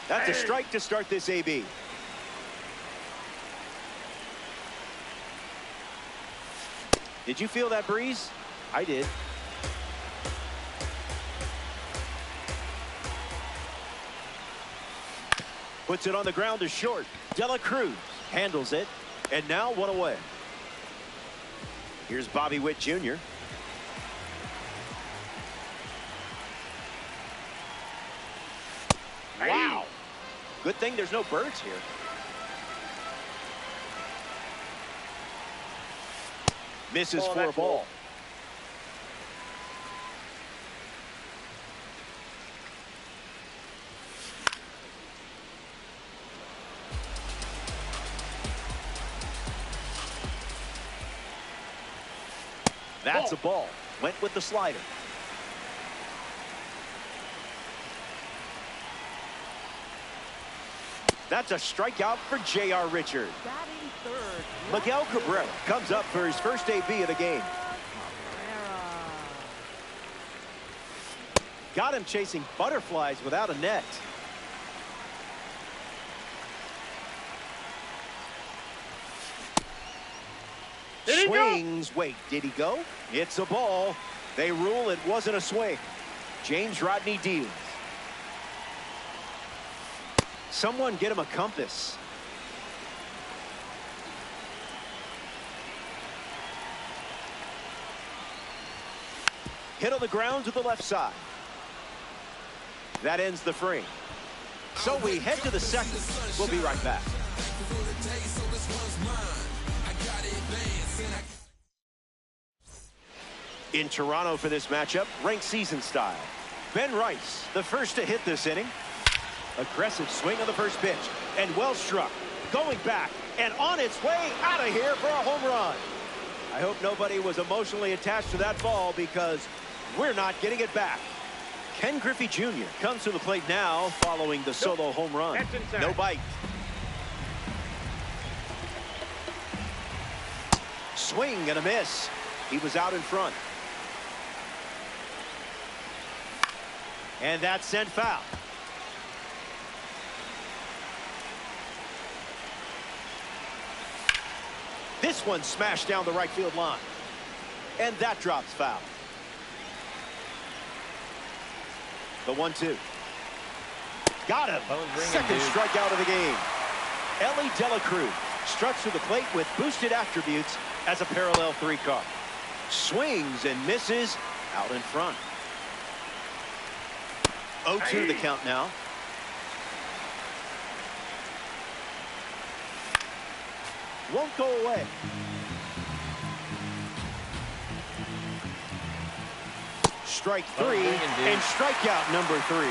That's a strike to start this AB. Did you feel that breeze? I did. Puts it on the ground to short. Dela Cruz handles it. And now one away. Here's Bobby Witt Jr. Wow. Good thing there's no birds here. Misses for a ball. That's a ball. Went with the slider. That's a strikeout for J.R. Richard. Miguel Cabrera comes up for his first AB of the game. Got him chasing butterflies without a net. Swings. Wait, did he go? It's a ball. They rule it wasn't a swing. James Rodney Diaz. Someone get him a compass. Hit on the ground to the left side. That ends the frame. So we head to the second. We'll be right back. In Toronto for this matchup, ranked season style. Ben Rice, the first to hit this inning. Aggressive swing on the first pitch. And well struck. Going back and on its way out of here for a home run. I hope nobody was emotionally attached to that ball because we're not getting it back. Ken Griffey Jr. comes to the plate now following the solo home run. No bite. Swing and a miss. He was out in front. And that's sent foul. This one smashed down the right field line. And that drops foul. The 1-2. Got him. Second strikeout of the game. Ellie Dela Cruz struts to the plate with boosted attributes as a parallel 3 car. Swings and misses out in front. 0-2 the count now. Won't go away. Strike 3 and strikeout number 3.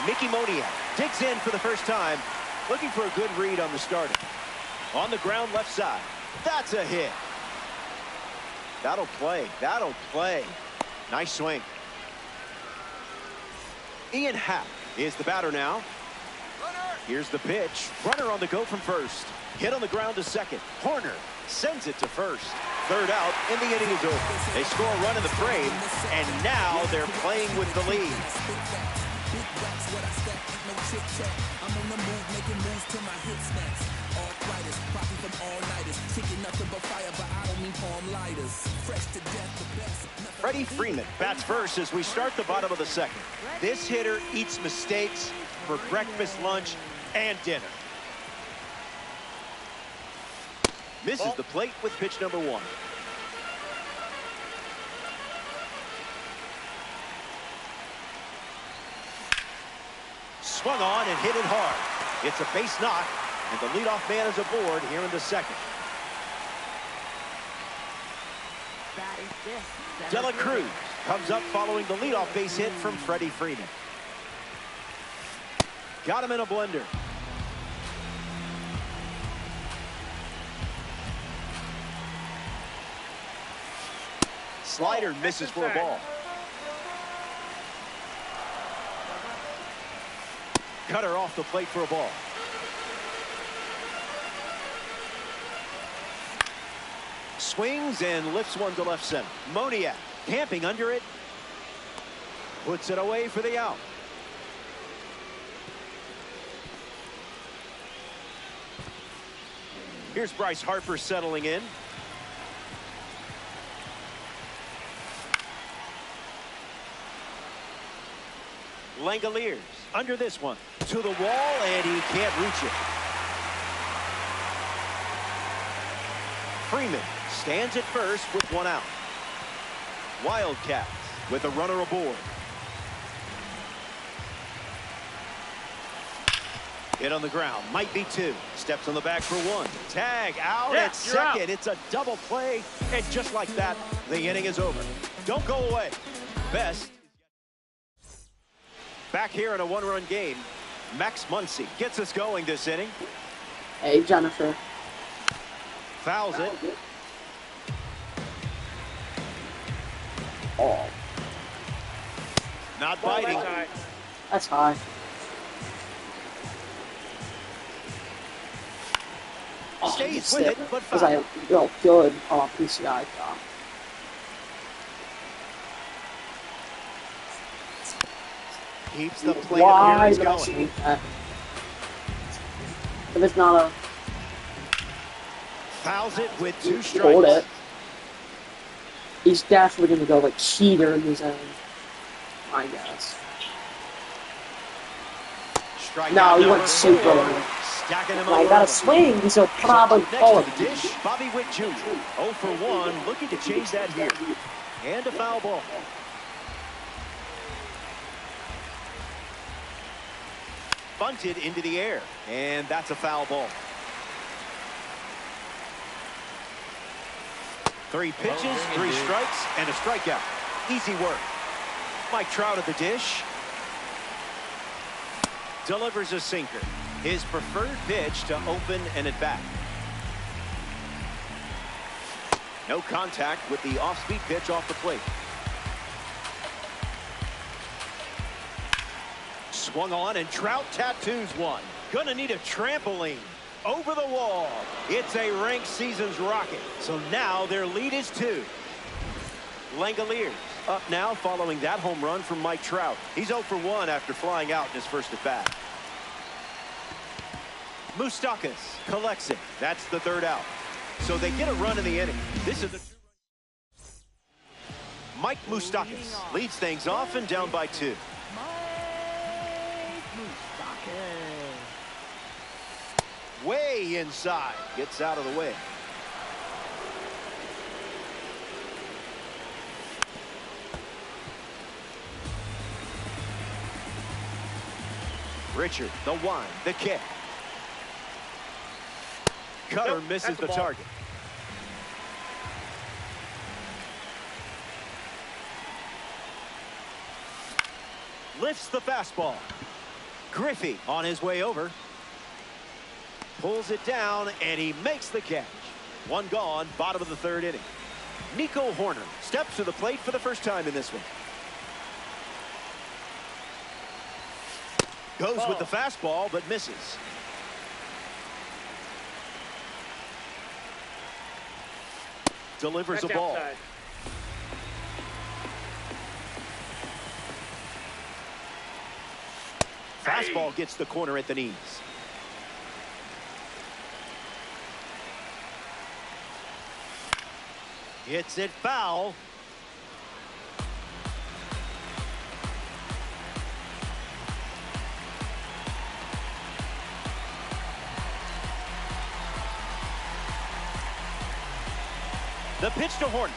Mickey Moniak digs in for the first time, looking for a good read on the starter. On the ground left side. That's a hit. That'll play. That'll play. Nice swing. Ian Happ is the batter now. Here's the pitch. Runner on the go from first. Hit on the ground to second. Horner sends it to first. Third out, and the inning is over. They score a run in the frame, and now they're playing with the lead. Freddie Freeman bats first as we start the bottom of the second. This hitter eats mistakes for breakfast, lunch, and dinner. Misses the plate with pitch number 1. Swung on and hit it hard. It's a base knock, and the leadoff man is aboard here in the second. Dela Cruz comes up following the leadoff base hit from Freddie Freeman. Got him in a blender. Slider misses for a ball. Cutter off the plate for a ball. Swings and lifts one to left center. Moniak camping under it. Puts it away for the out. Here's Bryce Harper settling in. Langoliers under this one. To the wall, and he can't reach it. Freeman stands at first with one out. Wildcats with a runner aboard. Hit on the ground, might be two. Steps on the back for one. Tag out at second. Out. It's a double play, and just like that, the inning is over. Don't go away. Best. Back here in a one-run game, Max Muncy gets us going this inning. Hey, Jennifer. Fouls it. Oh. Not biting. That's high. Stays with it, but because I feel good on PCI. Keeps the plate Why appearance did I going. that? If it's not a... Fouls it with two Hold strikes. it. He's definitely going to go like cheater in his own, I guess. No, he went super low. I got a swing, so probably call it. Dish, Bobby Witt Jr. 0 for 1, looking to change that here. And a foul ball. Bunted into the air, and that's a foul ball. 3 pitches, 3 strikes, and a strikeout. Easy work. Mike Trout at the dish. Delivers a sinker. His preferred pitch to open an at-bat. No contact with the off-speed pitch off the plate. Swung on, and Trout tattoos one. Gonna need a trampoline. Over the wall. It's a ranked season's rocket. So now their lead is 2. Langoliers up now following that home run from Mike Trout. He's 0 for 1 after flying out in his first at-bat. Moustakas collects it. That's the 3rd out. So they get a run in the inning. This is the Mike Moustakas leads things off and down by 2. Way inside. Gets out of the way. Richard, the one, the kick. Cutter misses the target. Lifts the fastball. Griffey on his way over. Pulls it down, and he makes the catch. 1 gone, bottom of the 3rd inning. Nico Horner steps to the plate for the first time in this one. Goes with the fastball, but misses. Delivers a ball. Outside. Fastball gets the corner at the knees. Hits it foul. The pitch to Horner.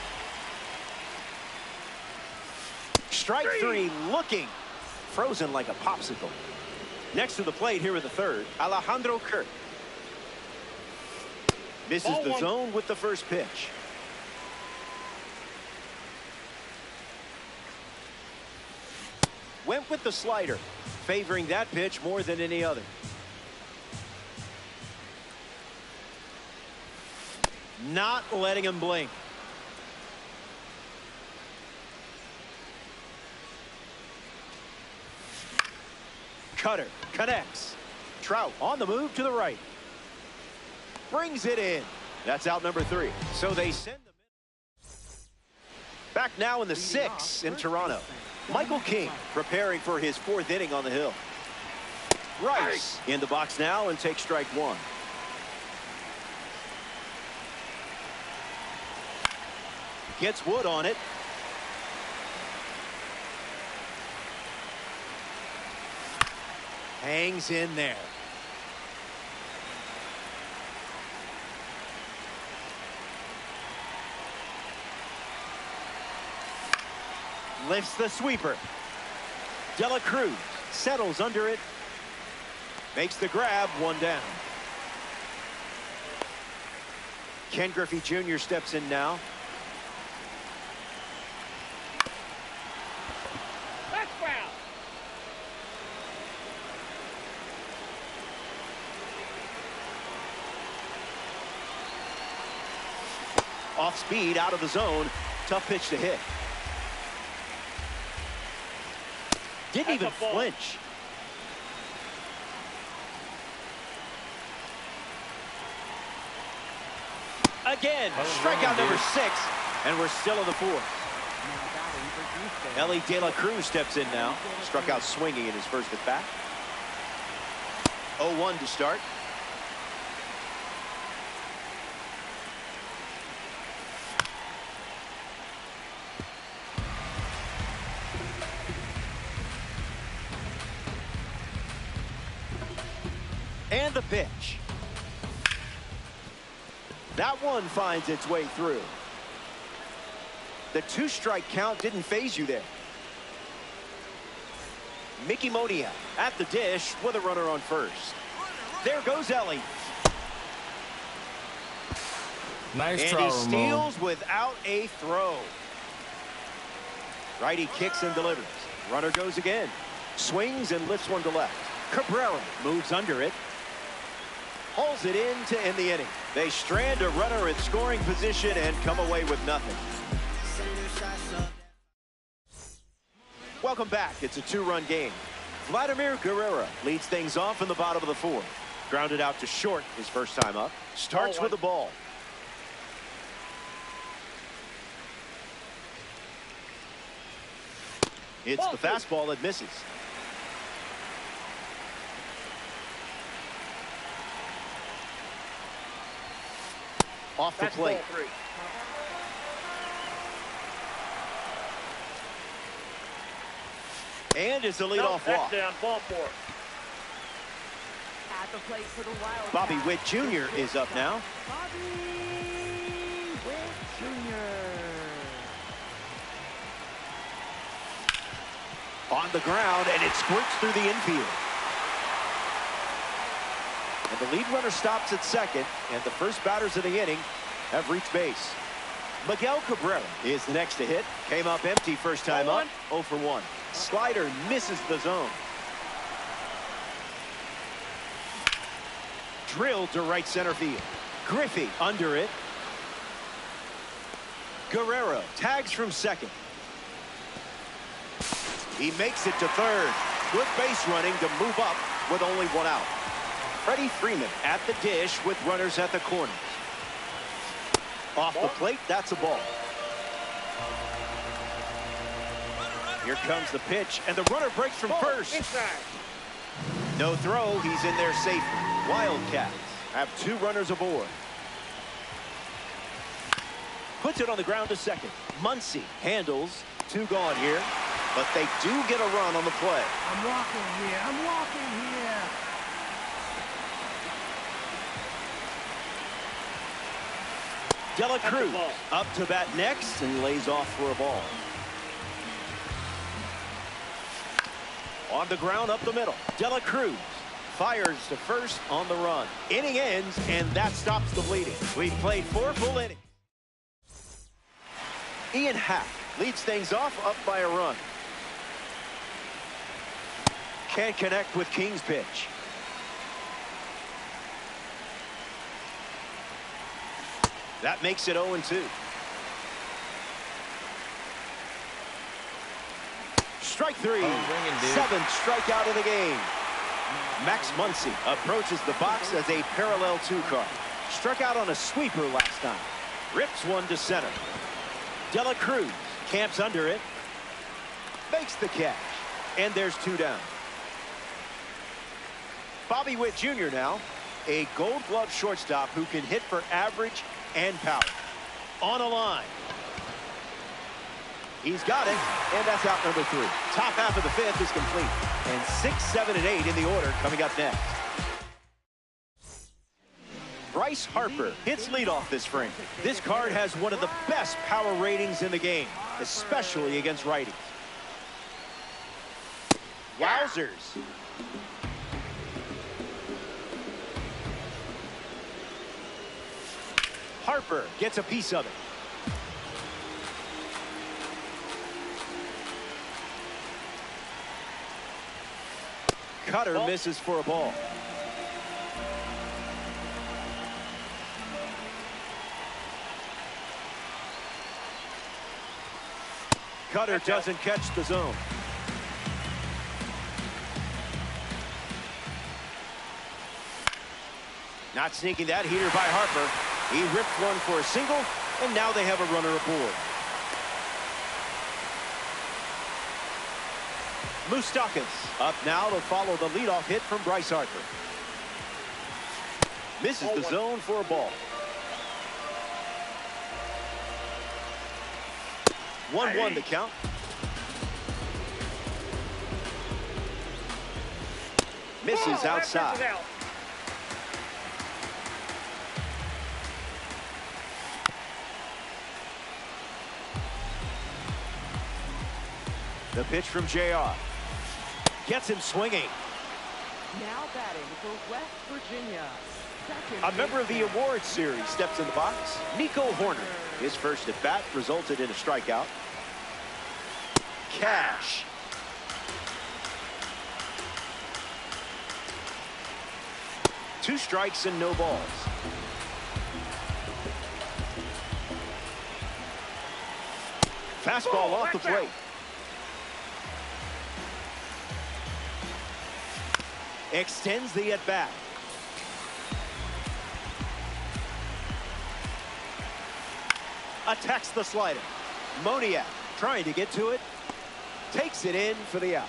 Strike 3, looking. Frozen like a popsicle. Next to the plate here in the 3rd, Alejandro Kirk. Misses the zone with the first pitch. Went with the slider, favoring that pitch more than any other. Not letting him blink. Cutter connects. Trout on the move to the right. Brings it in. That's out number 3. So they send them in. Back now in the 6th in Toronto. Michael King preparing for his 4th inning on the hill. Rice in the box now and takes strike 1. Gets Wood on it. Hangs in there. Lifts the sweeper. De La Cruz settles under it. Makes the grab, one down. Ken Griffey Jr. steps in now. That's foul. Off speed, out of the zone. Tough pitch to hit. Didn't even flinch. Again, strikeout number 6, and we're still in the 4th. Ellie De La Cruz steps in now. Struck out swinging in his first at bat. 0-1 to start. And the pitch. That one finds its way through. The 2-strike count didn't phase you there. Mickey Moniak at the dish with a runner on first. There goes Ellie. Nice and throw, he steals without a throw. Righty kicks and delivers. Runner goes again. Swings and lifts one to left. Cabrera moves under it. Hauls it in to end the inning. They strand a runner in scoring position and come away with nothing. Welcome back. It's a 2-run game. Vladimir Guerrero leads things off in the bottom of the 4th. Grounded out to short his first time up. Starts with the ball. It's the fastball that misses. Off the plate. And it's a leadoff walk. Down, ball 4. At the plate for the Wildcats. Bobby Witt Jr. is up now. Bobby Witt Jr. On the ground, and it squirts through the infield. And the lead runner stops at second, and the first batters of the inning have reached base. Miguel Cabrera is the next to hit. Came up empty first time up. 0 for 1. Slider misses the zone. Drilled to right center field. Griffey under it. Guerrero tags from second. He makes it to third. Good base running to move up with only one out. Freddie Freeman at the dish with runners at the corners. Off the plate, that's a ball. Here comes the pitch, and the runner breaks from first. No throw, he's in there safely. Wildcats have 2 runners aboard. Puts it on the ground to second. Muncy handles. 2 gone here, but they do get a run on the play. I'm walking here. I'm walking here. De La Cruz up to bat next and lays off for a ball. On the ground up the middle. De La Cruz fires to first on the run. Inning ends, and that stops the bleeding. We've played 4 full innings. Ian Happ leads things off up by a run. Can't connect with King's pitch. That makes it 0-2. Strike 3. 7th strikeout of the game. Max Muncy approaches the box as a parallel 2 card. Struck out on a sweeper last time. Rips one to center. De La Cruz camps under it. Makes the catch. And there's 2 down. Bobby Witt Jr. now. A Gold Glove shortstop who can hit for average and power. On a line. He's got it, and that's out number 3. Top half of the 5th is complete. And 6, 7, and 8 in the order coming up next. Bryce Harper hits leadoff this frame. This card has one of the best power ratings in the game, especially against righties. Wowzers. Harper gets a piece of it. Cutter misses for a ball. Cutter doesn't catch the zone. Not sneaking that heater by Harper. He ripped one for a single, and now they have a runner aboard. Moustakas up now to follow the leadoff hit from Bryce Harper. Misses the zone for a ball. 1-1 the count. Misses outside. The pitch from JR. Gets him swinging. Now batting for West Virginia. A member of the award series steps in the box. Nico Horner. His first at bat resulted in a strikeout. Cash. Two strikes and no balls. Fastball off the plate. Extends the at-bat. Attacks the slider. Moniak trying to get to it. Takes it in for the out.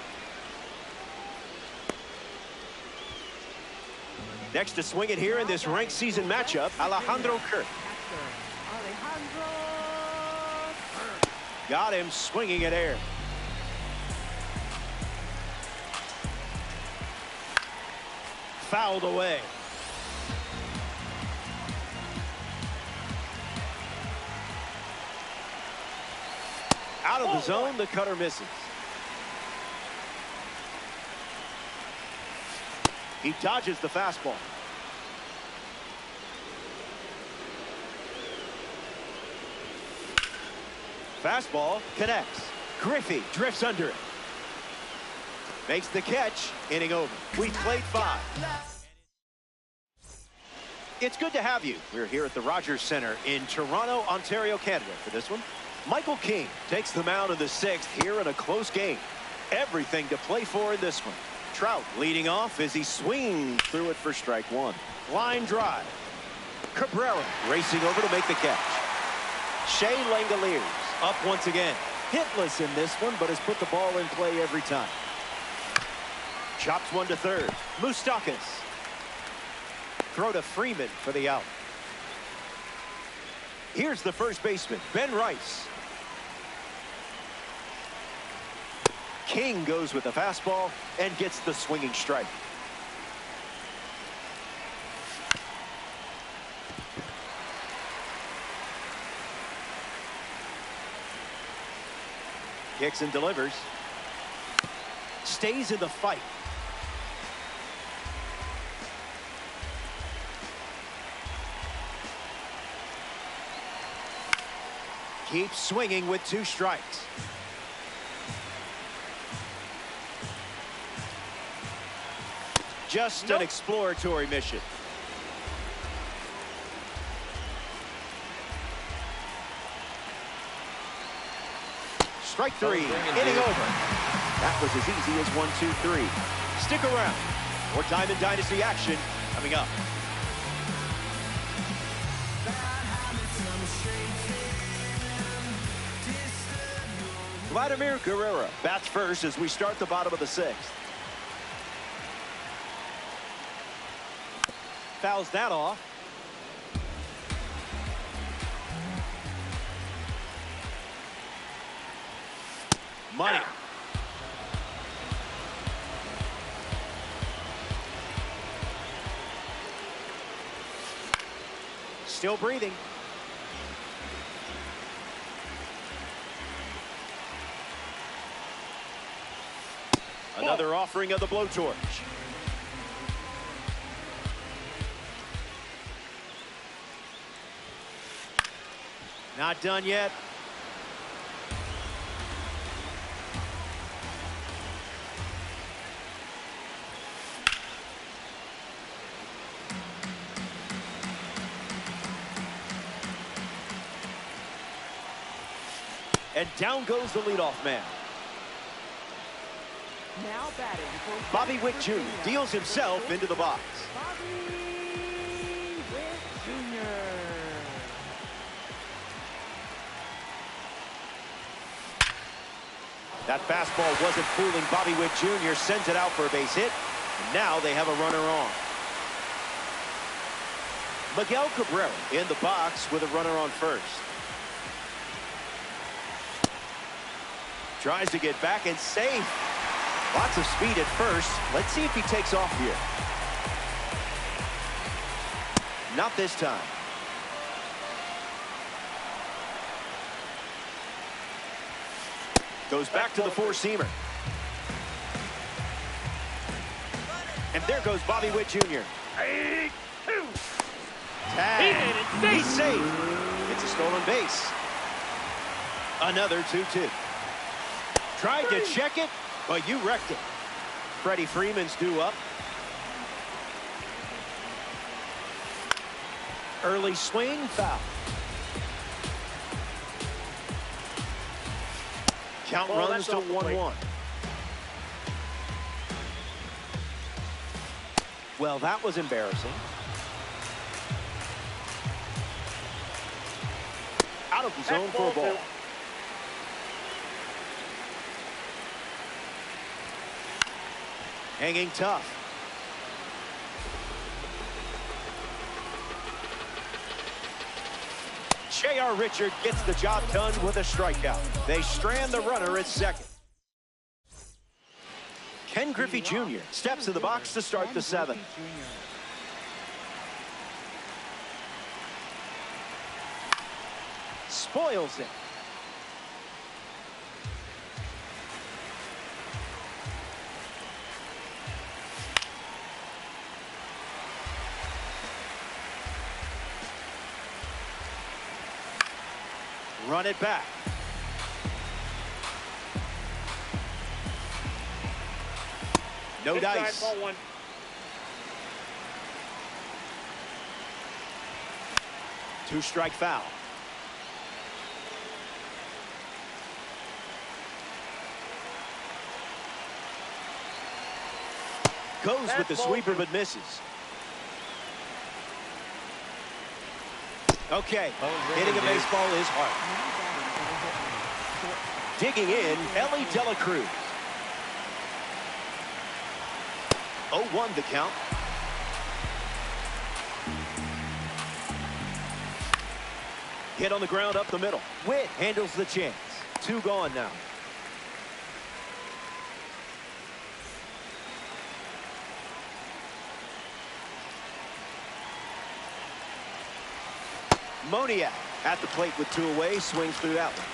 Next to swing it here in this ranked season matchup, Alejandro Kirk. Got him swinging at air. Fouled away. Out of the zone, the cutter misses. He dodges the fastball. Fastball connects. Griffey drifts under it. Makes the catch. Inning over. We played 5. It's good to have you. We're here at the Rogers Center in Toronto, Ontario, Canada for this one. Michael King takes the mound in the 6th here in a close game. Everything to play for in this one. Trout leading off as he swings through it for strike 1. Line drive. Cabrera racing over to make the catch. Shea Langoliers up once again. Hitless in this one, but has put the ball in play every time. Chops one to third. Moustakas. Throw to Freeman for the out. Here's the first baseman, Ben Rice. King goes with the fastball and gets the swinging strike. Kicks and delivers. Stays in the fight. Keeps swinging with 2 strikes. Just an exploratory mission. Strike 3, inning over. That was as easy as 1, 2, 3. Stick around. More time in Dynasty action coming up. Vladimir Guerrero bats first as we start the bottom of the 6th. Fouls that off. Money. Still breathing. Another offering of the blowtorch. Not done yet. And down goes the leadoff man. Now batting for Bobby Witt Jr. deals himself into the box. Bobby Witt Jr. That fastball wasn't fooling Bobby Witt Jr. Sends it out for a base hit. And now they have a runner on. Miguel Cabrera in the box with a runner on first. Tries to get back and safe. Lots of speed at first. Let's see if he takes off here. Not this time. Goes back to the four-seamer. And there goes Bobby Witt Jr. Tag. He's safe. It's a stolen base. Another 2-2. Tried to check it, but you wrecked it. Freddie Freeman's due up. Early swing, foul. Count runs to 1-1. Well, that was embarrassing. Out of the zone for a ball. Hanging tough. J.R. Richard gets the job done with a strikeout. They strand the runner at second. Ken Griffey Jr. steps in the box to start the seventh. Spoils it. Run it back. No dice. Two-strike foul. Goes with the sweeper but misses. Okay, hitting a baseball is hard. Digging in, Ellie De La Cruz. 0-1 the count. Hit on the ground up the middle. Witt handles the chance. 2 gone now. Moniak at the plate with 2 away, swings through that one.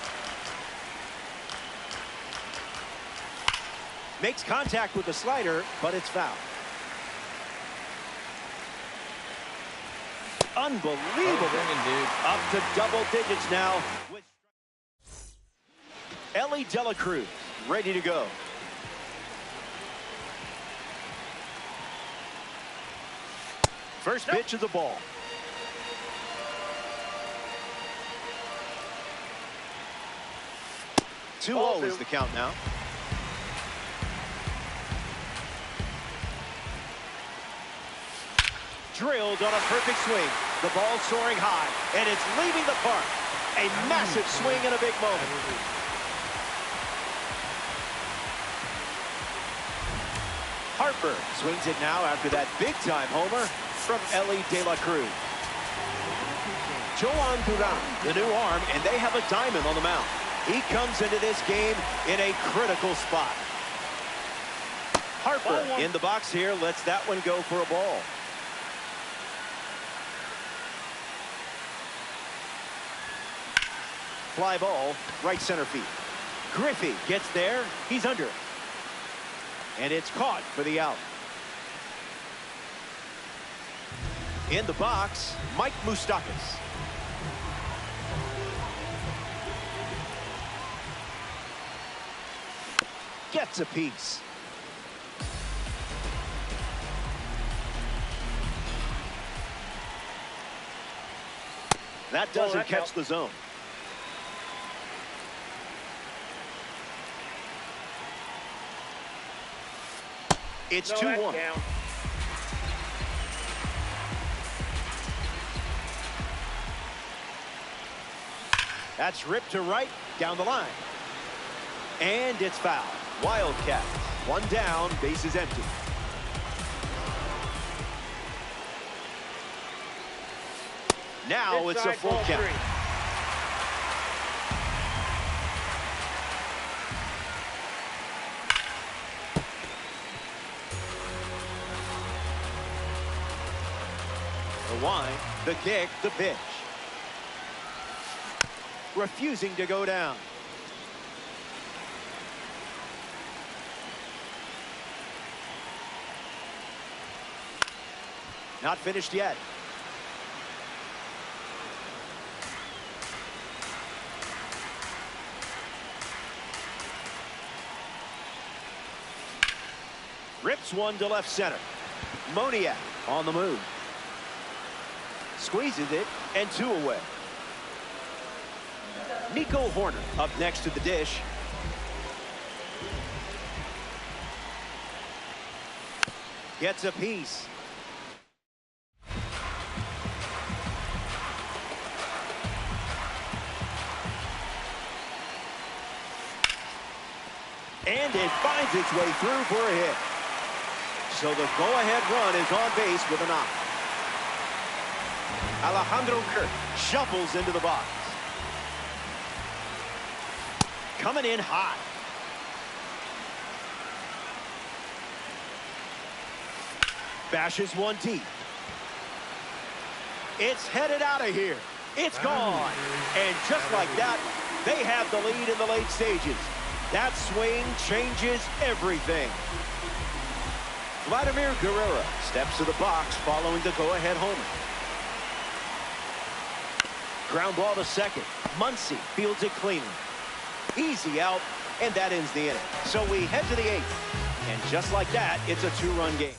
Makes contact with the slider, but it's foul. Unbelievable. Up to double digits now. Ellie De La Cruz ready to go. First pitch of the ball. Two-0 is the count now. Drilled on a perfect swing. The ball soaring high, and it's leaving the park. A massive swing in a big moment. Harper swings it now after that big-time homer from Ellie De La Cruz. Joan Duran, the new arm, and they have a diamond on the mound. He comes into this game in a critical spot. Harper in the box here, lets that one go for a ball. Fly ball, right center field. Griffey gets there, he's under. And it's caught for the out. In the box, Mike Moustakas. Gets a piece. That doesn't catch the zone. It's 2-1. That's ripped to right, down the line. And it's foul. Wildcats. One down, base is empty. Now it's a full count. The wind, the kick, the pitch. Refusing to go down. Not finished yet. Rips one to left center. Moniak on the move. Squeezes it, and 2 away. Nico Horner up next to the dish. Gets a piece. And it finds its way through for a hit. So the go-ahead run is on base with a knock. Alejandro Kirk shuffles into the box. Coming in hot. Bashes one deep. It's headed out of here. It's gone. And just like that, they have the lead in the late stages. That swing changes everything. Vladimir Guerrero steps to the box following the go-ahead homer. Ground ball to second. Muncy fields it cleanly. Easy out, and that ends the inning. So we head to the 8th. And just like that, it's a 2-run game.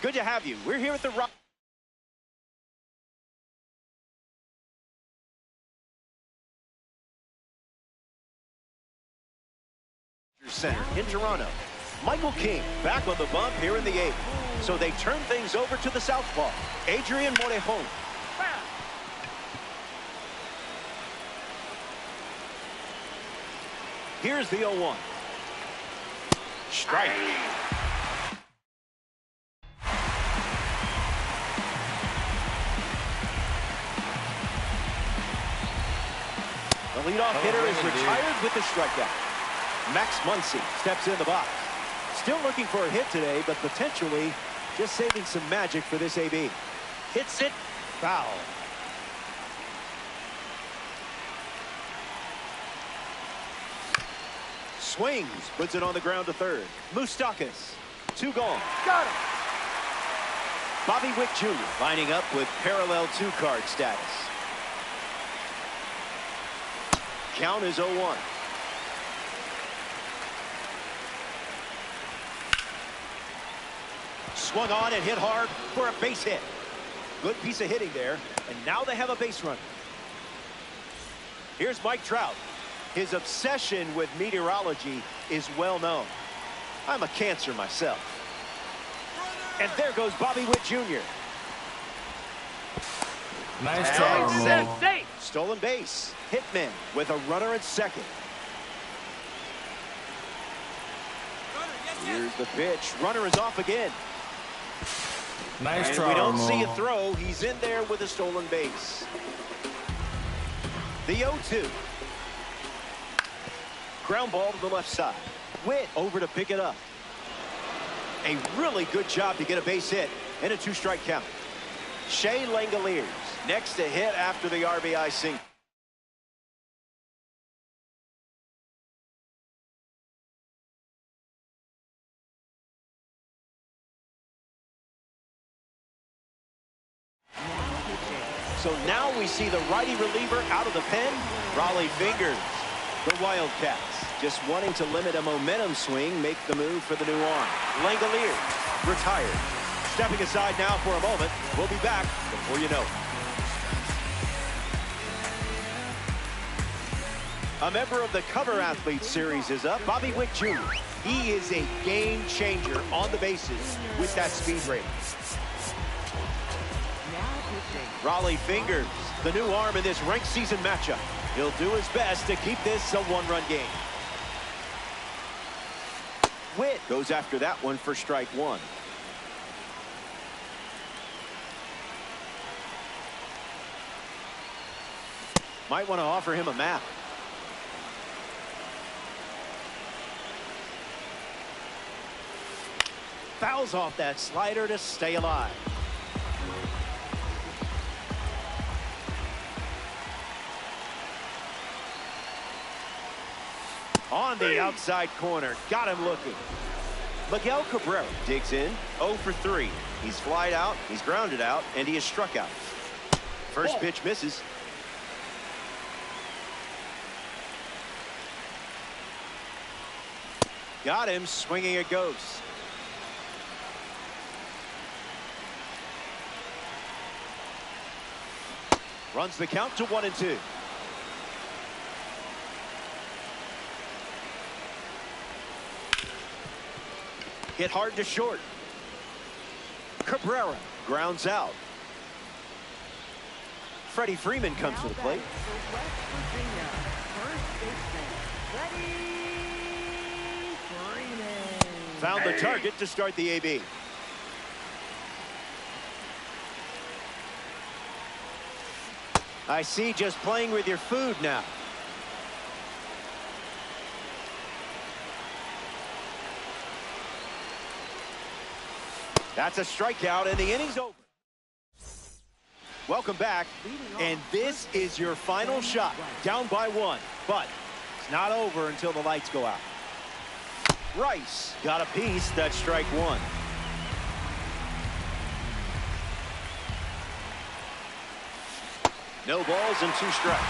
Good to have you. We're here at the Rock Center in Toronto. Michael King back on the bump here in the 8th. So they turn things over to the southpaw, Adrian Morejon. Here's the 0-1. Strike. The leadoff hitter is retired with the strikeout. Max Muncy steps in the box. Still looking for a hit today, but potentially just saving some magic for this AB. Hits it, foul. Swings, puts it on the ground to third. Moustakas, 2 gone. Got him. Bobby Wick Jr. lining up with parallel 2-card status. Count is 0-1. Swung on and hit hard for a base hit. Good piece of hitting there, and now they have a base runner. Here's Mike Trout. His obsession with meteorology is well known. I'm a Cancer myself. And there goes Bobby Witt Jr. Nice try. Stolen base. Hitman with a runner at second. Here's the pitch. Runner is off again. Nice and try. We don't see a throw. He's in there with a stolen base. The 0-2. Ground ball to the left side. Witt over to pick it up. A really good job to get a base hit and a 2-strike count. Shea Langoliers next to hit after the RBI single. So now we see the righty reliever out of the pen, Raleigh Fingers. The Wildcats, just wanting to limit a momentum swing, make the move for the new arm. Langoliers retired. Stepping aside now for a moment. We'll be back before you know it. A member of the Cover Athlete Series is up, Bobby Wick Jr. He is a game changer on the bases with that speed rating. Raleigh Fingers, the new arm in this ranked season matchup. He'll do his best to keep this a one-run game. Witt goes after that one for strike one. Might want to offer him a map. Fouls off that slider to stay alive. On the outside corner, got him looking. Miguel Cabrera digs in, 0 for 3. He's flied out, he's grounded out, and he is struck out. First pitch misses. Got him swinging a ghost. Runs the count to 1-2. Hit hard to short. Cabrera grounds out. Freddie Freeman comes to the plate. Found the target to start the AB. I see, just playing with your food now. That's a strikeout, and the inning's over. Welcome back, and this is your final shot. Down by 1, but it's not over until the lights go out. Rice got a piece. That's strike 1. No balls and 2 strikes.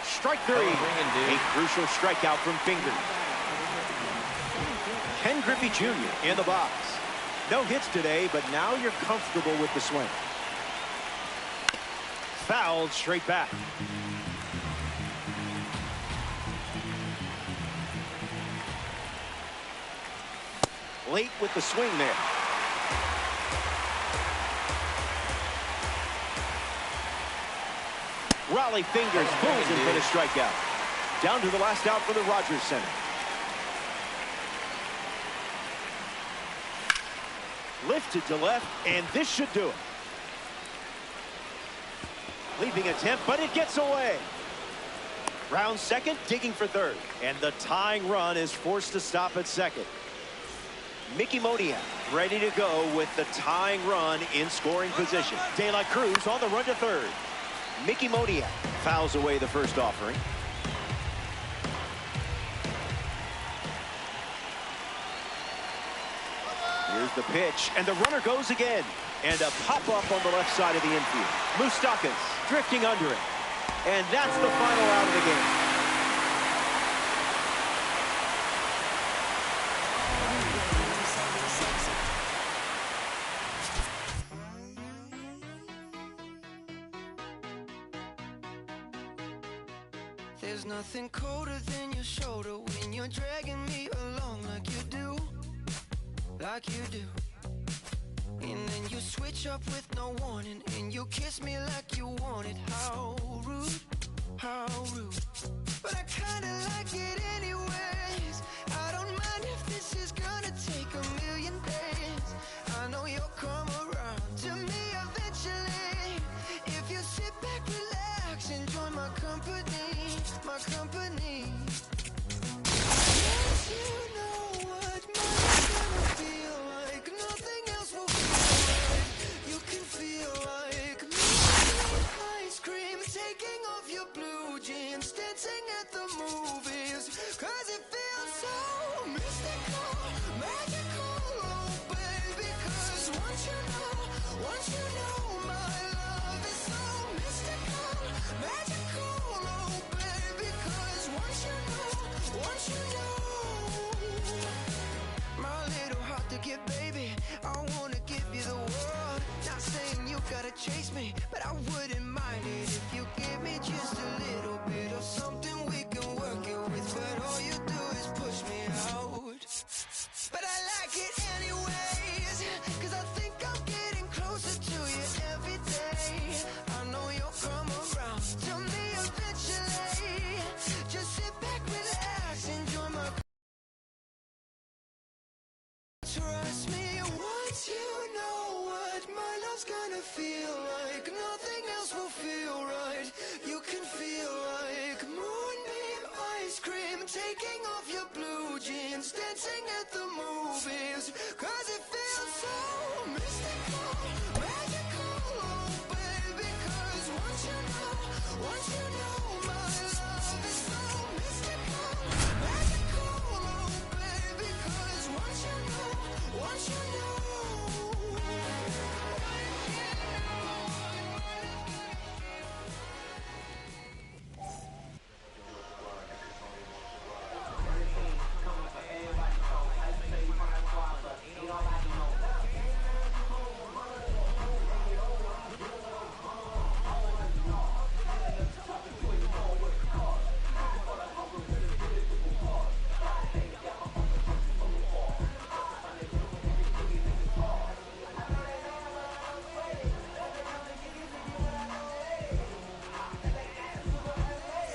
Strike 3. A crucial strikeout from Fingers. Ken Griffey Jr. in the box. No hits today, but now you're comfortable with the swing. Fouled straight back. Late with the swing there. Raleigh Fingers pulls in for the strikeout. Down to the last out for the Rogers Center. Lifted to left, and this should do it. Leaping attempt, but it gets away. Round second, digging for third. And the tying run is forced to stop at second. Mickey Moniak ready to go with the tying run in scoring position. De La Cruz on the run to third. Mickey Moniak fouls away the first offering. Here's the pitch, and the runner goes again. And a pop-up on the left side of the infield. Moustakas drifting under it. And that's the final out of the game. There's nothing colder than your shoulder when you're dragging me along like you do, And then you switch up with no warning, and you kiss me like you want it. How rude, how rude. But I kinda like it anyways. I don't mind if this is gonna take a million days. I know you'll come around to me. my company. Yes, you know what my life's gonna feel like. Nothing else will feel right. You can feel like me. Ice cream, taking off your blue jeans, dancing at the movies. 'Cause it feels so mystical, magical, oh baby. 'Cause once you know my love is so mystical, magical, oh baby. 'Cause once you know my little heart to give, baby, I wanna give you the world. Not saying you gotta chase me, but I wouldn't mind it if you give me just a little bit of something we can work it with. But all you do is push me out. But I like it anyways, 'cause I think I'm getting closer to you every day. I know you'll come around to me eventually. Just sit back, relax, enjoy my. Trust me, once you know what my love's gonna feel like, nothing else will feel right. You can feel like moonbeam ice cream, taking off your blue jeans, dancing at the movies. 'Cause it feels so mystical, magical, oh baby. 'Cause once you know my love is so mystical, magical, oh baby. 'Cause once you know.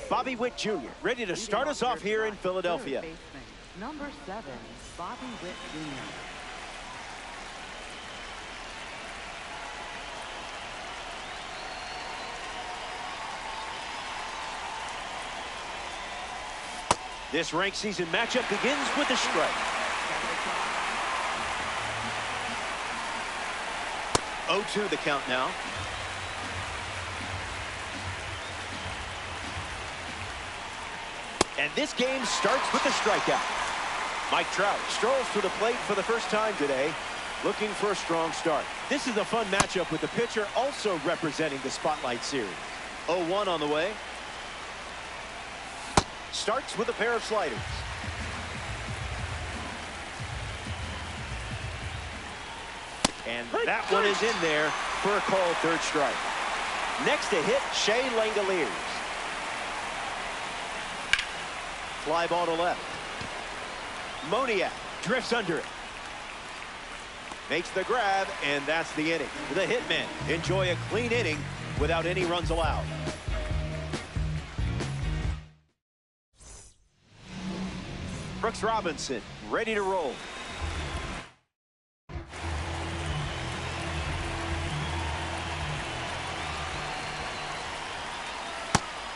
Bobby Witt Jr. ready to start us off here in Philadelphia. Number 7, Bobby Witt Jr. This ranked season matchup begins with a strike. 0-2 the count now. And this game starts with a strikeout. Mike Trout strolls to the plate for the first time today, looking for a strong start. This is a fun matchup with the pitcher also representing the Spotlight Series. 0-1 on the way. Starts with a pair of sliders. And that one is in there for a called third strike. Next to hit, Shea Langoliers. Fly ball to left. Moniak drifts under it. Makes the grab, and that's the inning. The hitmen enjoy a clean inning without any runs allowed. Brooks Robinson ready to roll.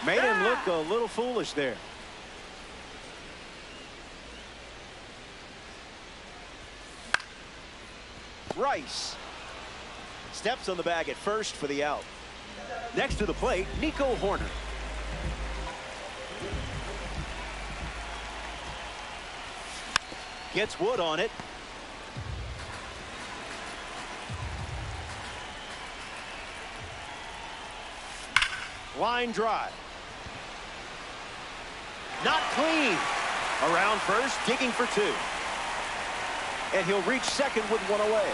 Made him look a little foolish there. Rice steps on the bag at first for the out. Next to the plate, Nico Horner. Gets Wood on it. Line drive. Not clean. Around first, digging for two. And he'll reach second with one away.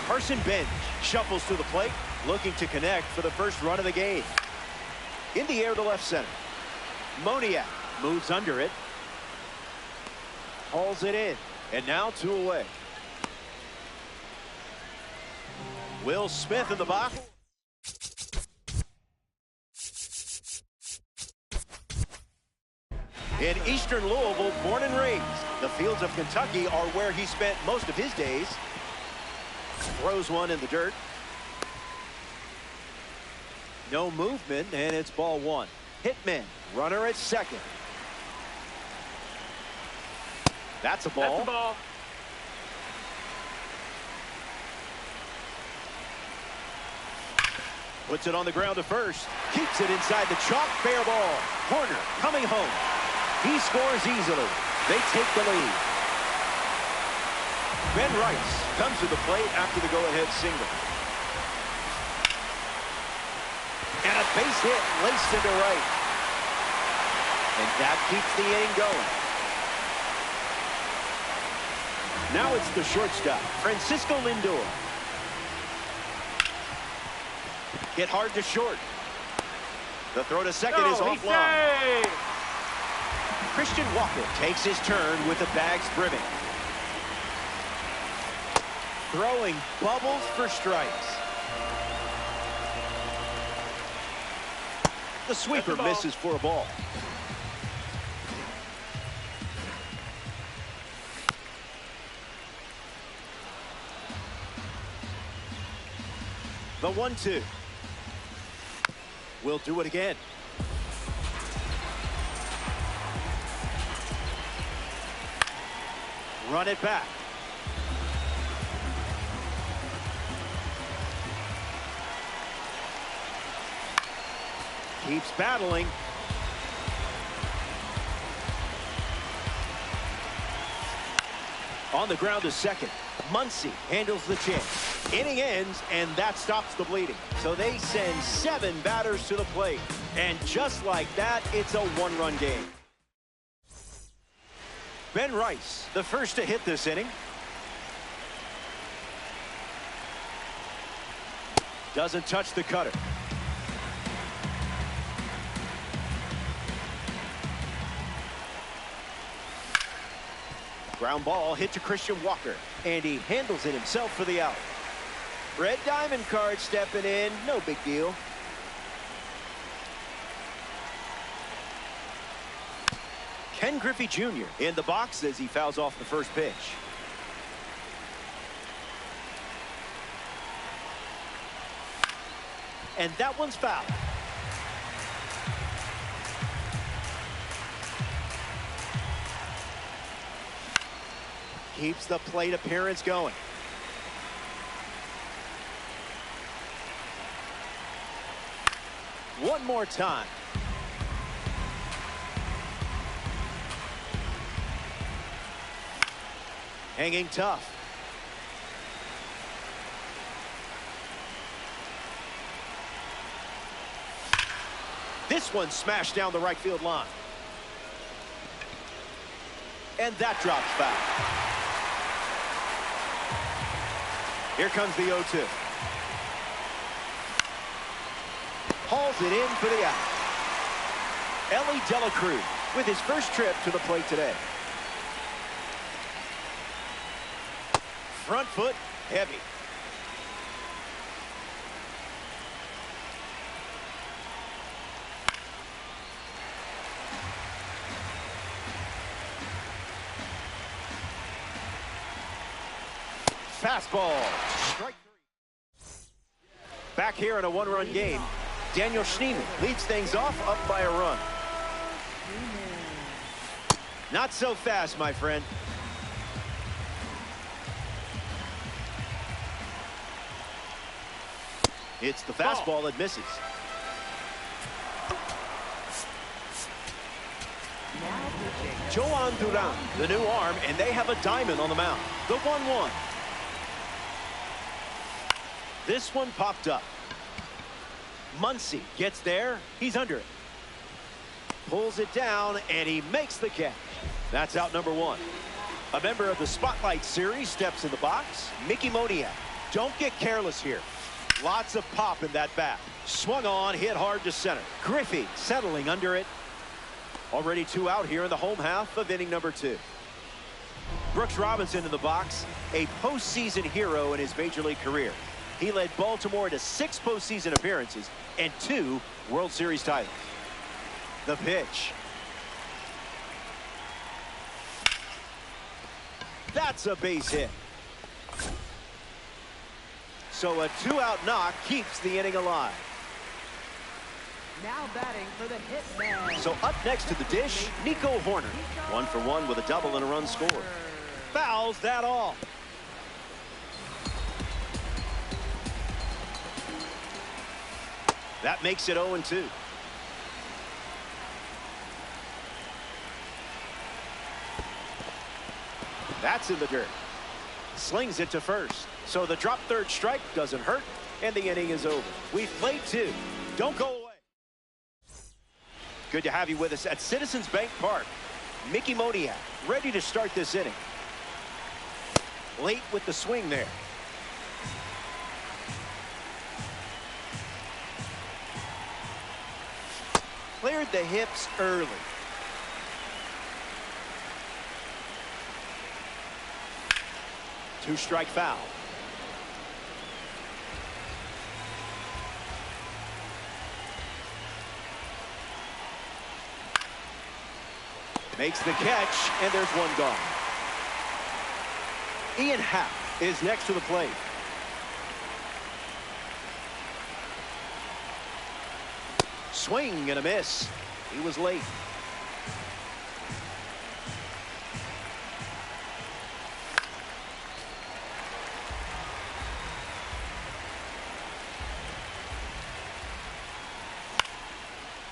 Carson Bench shuffles to the plate, looking to connect for the first run of the game. In the air to left center. Moniak moves under it. Hauls it in. And now two away. Will Smith in the box. In eastern Louisville, born and raised, the fields of Kentucky are where he spent most of his days. Throws one in the dirt. No movement, and it's ball one. Hitman, runner at second. That's a ball. That's a ball. Puts it on the ground to first. Keeps it inside the chalk. Fair ball. Horner coming home. He scores easily. They take the lead. Ben Rice comes to the plate after the go-ahead single. And a base hit laced into right. And that keeps the inning going. Now it's the shortstop, Francisco Lindor. Hit hard to short. The throw to second is offline. Christian Walker takes his turn with the bags brimming. Throwing bubbles for strikes. The sweeper misses for a ball. The 1-2. We'll do it again. Run it back. Keeps battling. On the ground to second. Muncy handles the chance. Inning ends, and that stops the bleeding. So they send 7 batters to the plate. And just like that, it's a one-run game. Ben Rice, the first to hit this inning. Doesn't touch the cutter. Ground ball hit to Christian Walker, and he handles it himself for the out. Red Diamond card stepping in, no big deal. Ken Griffey Jr. in the box as he fouls off the first pitch. And that one's foul. Keeps the plate appearance going. One more time. Hanging tough. This one smashed down the right field line. And that drops foul. Here comes the 0-2. Hauls it in for the out. Ellie Dela Cruz with his first trip to the plate today. Front foot heavy. Fastball. Strike 3. Back here in a one-run game, Daniel Schneemann leads things off up by a run. Not so fast, my friend. It's the fastball that misses. Joan Duran, the new arm, and they have a diamond on the mound. The 1-1. This one popped up. Muncy gets there. He's under it. Pulls it down, and he makes the catch. That's out number 1. A member of the Spotlight Series steps in the box. Mickey Moniak. Don't get careless here. Lots of pop in that bat. Swung on, hit hard to center. Griffey settling under it. Already 2 out here in the home half of inning number 2. Brooks Robinson in the box, a postseason hero in his major league career. He led Baltimore to 6 postseason appearances and 2 World Series titles. The pitch. That's a base hit. So a 2-out knock keeps the inning alive. Now batting for the hitman. So up next to the dish, Nico Horner. 1 for 1 with a double and a run scored. Fouls that off. That makes it 0-2. That's in the dirt. Slings it to first. So the drop third strike doesn't hurt, and the inning is over. We've played 2. Don't go away. Good to have you with us at Citizens Bank Park. Mickey Moniak ready to start this inning. Late with the swing there. Cleared the hips early. Two-strike foul. Makes the catch, and there's one gone. Ian Happ is next to the plate. Swing and a miss. He was late.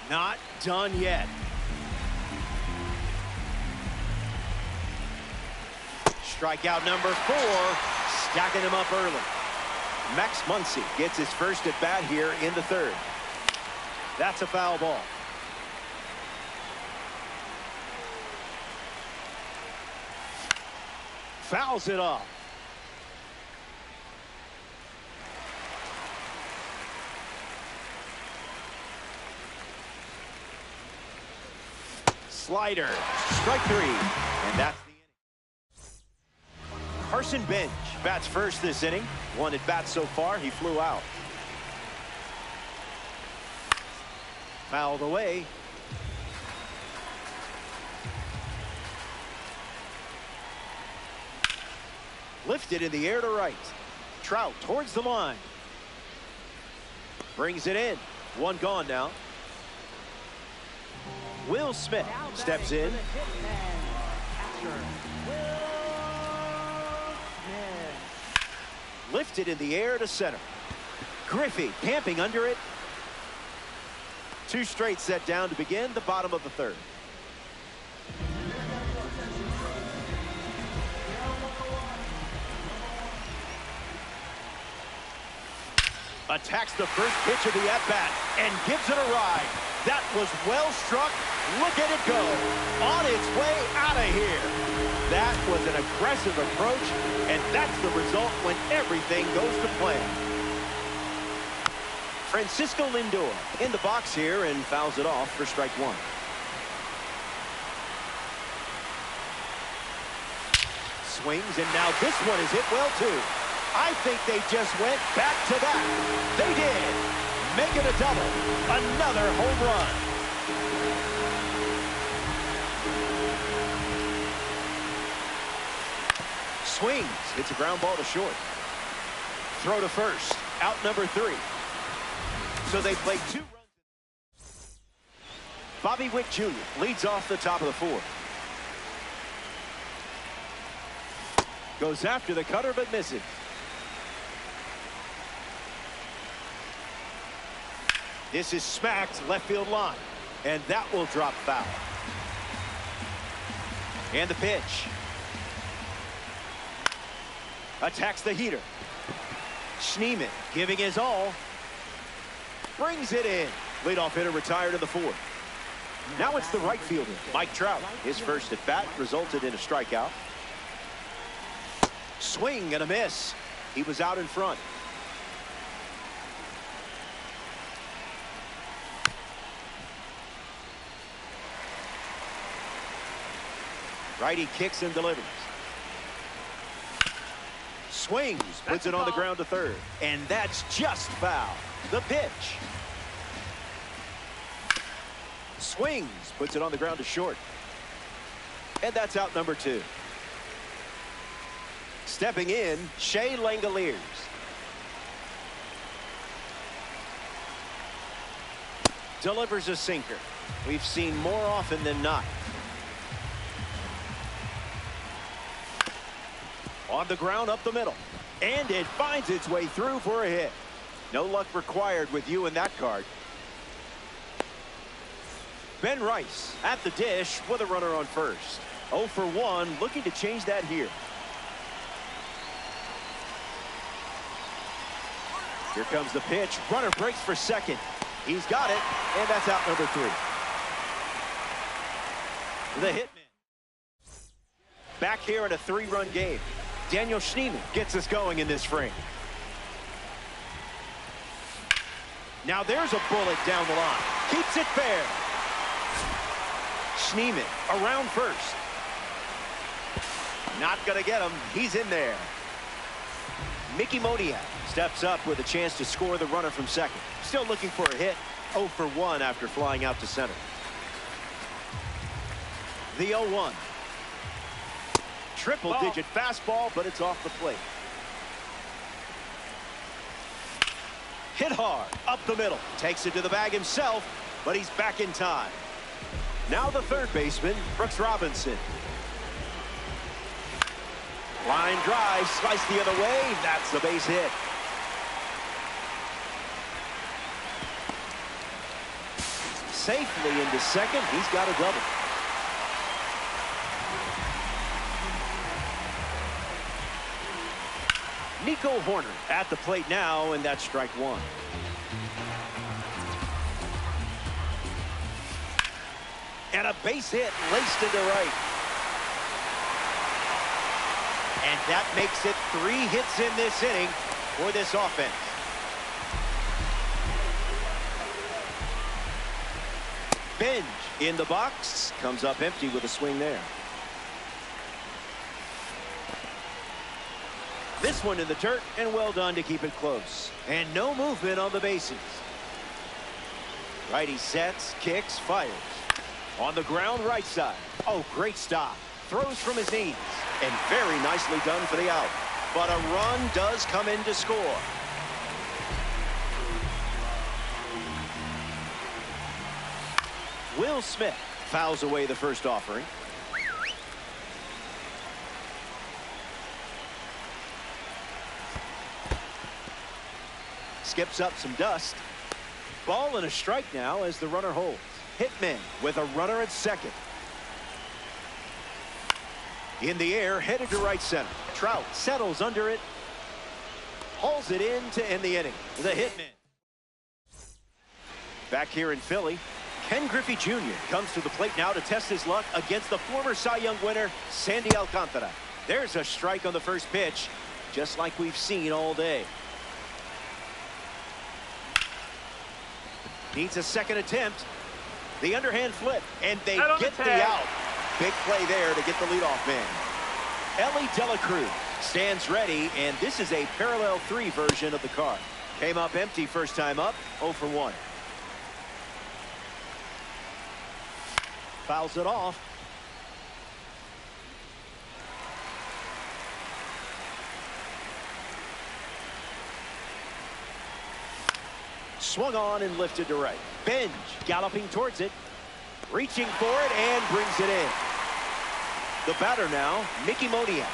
Not done yet. Strikeout number 4, stacking him up early. Max Muncy gets his first at bat here in the 3rd. That's a foul ball. Fouls it off. Slider, strike 3, and that's the inning. Carson Bench bats first this inning. 1 at bat so far. He flew out. Fouled away. Lifted in the air to right. Trout towards the line. Brings it in. 1 gone now. Will Smith steps in. Lifted in the air to center. Griffey camping under it. 2 straight set down to begin the bottom of the 3rd. Attacks the first pitch of the at-bat and gives it a ride. That was well struck. Look at it go. On its way out of here. That was an aggressive approach, and that's the result when everything goes to plan. Francisco Lindor in the box here and fouls it off for strike 1. Swings, and now this one is hit well, too. I think they just went back to back. They did. Make it a double. Another home run. Swings. Hits a ground ball to short. Throw to first. Out number 3. So they play 2 runs. Bobby Wick Jr. leads off the top of the 4th. Goes after the cutter but misses. This is smacked left field line, and that will drop foul. And the pitch. Attacks the heater. Schneemann giving his all. Brings it in. Leadoff hitter retired in the 4th. Now it's the right fielder, Mike Trout. His first at bat resulted in a strikeout. Swing and a miss. He was out in front. Righty kicks and delivers. Swings, puts it on the ground to 3rd. And that's just foul. The pitch. Swings, puts it on the ground to short. And that's out number 2. Stepping in, Shea Langoliers. delivers a sinker. We've seen more often than not. On the ground up the middle. And it finds its way through for a hit. No luck required with you in that card. Ben Rice at the dish with a runner on first. 0 for 1, looking to change that here. Here comes the pitch. Runner breaks for second. He's got it, and that's out number 3. The hitman. Back here in a 3-run game. Daniel Schneemann gets us going in this frame. Now there's a bullet down the line. Keeps it fair. Schneemann around first. Not going to get him. He's in there. Mickey Moniak steps up with a chance to score the runner from second. Still looking for a hit. 0 for 1 after flying out to center. The 0-1. Triple-digit fastball, but it's off the plate. Hit hard, up the middle. Takes it to the bag himself, but he's back in time. Now the third baseman, Brooks Robinson. Line drive, slice the other way. That's the base hit. Safely into second. He's got a double. Nico Horner at the plate now, and that's strike 1. And a base hit laced into right. And that makes it 3 hits in this inning for this offense. Benj in the box. Comes up empty with a swing there. This one in the dirt, and well done to keep it close. And no movement on the bases. Righty sets, kicks, fires. On the ground, right side. Oh, great stop. Throws from his knees. And very nicely done for the out. But a run does come in to score. Will Smith fouls away the first offering. Skips up some dust. Ball and a strike now as the runner holds. Hitman with a runner at second. In the air, headed to right center. Trout settles under it. Hauls it in to end the inning. The hitman. Back here in Philly, Ken Griffey Jr. comes to the plate now to test his luck against the former Cy Young winner, Sandy Alcantara. There's a strike on the first pitch, just like we've seen all day. Needs a second attempt. The underhand flip, and they get the out. Big play there to get the leadoff man. Ellie Dela Cruz stands ready, and this is a parallel 3 version of the card. Came up empty first time up, 0 for 1. Fouls it off. Swung on and lifted to right. Benj galloping towards it. Reaching for it and brings it in. The batter now, Mickey Moniak.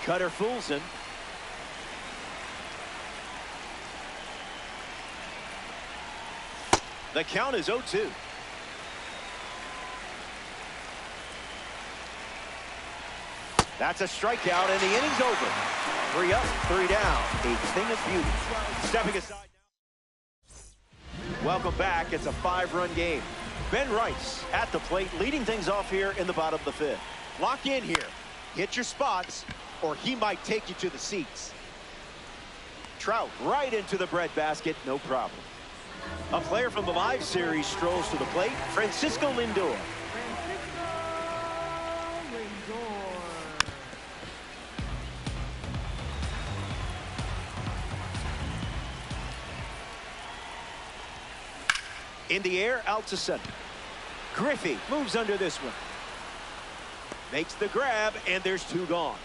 Cutter fools him. The count is 0-2. That's a strikeout, and the inning's over. 3 up, 3 down. A thing of beauty. Stepping aside now. Welcome back. It's a 5-run game. Ben Rice at the plate, leading things off here in the bottom of the 5th. Lock in here. Hit your spots, or he might take you to the seats. Trout right into the breadbasket, no problem. A player from the live series strolls to the plate, Francisco Lindor. In the air, out to center. Griffey moves under this one. Makes the grab, and there's 2 gone.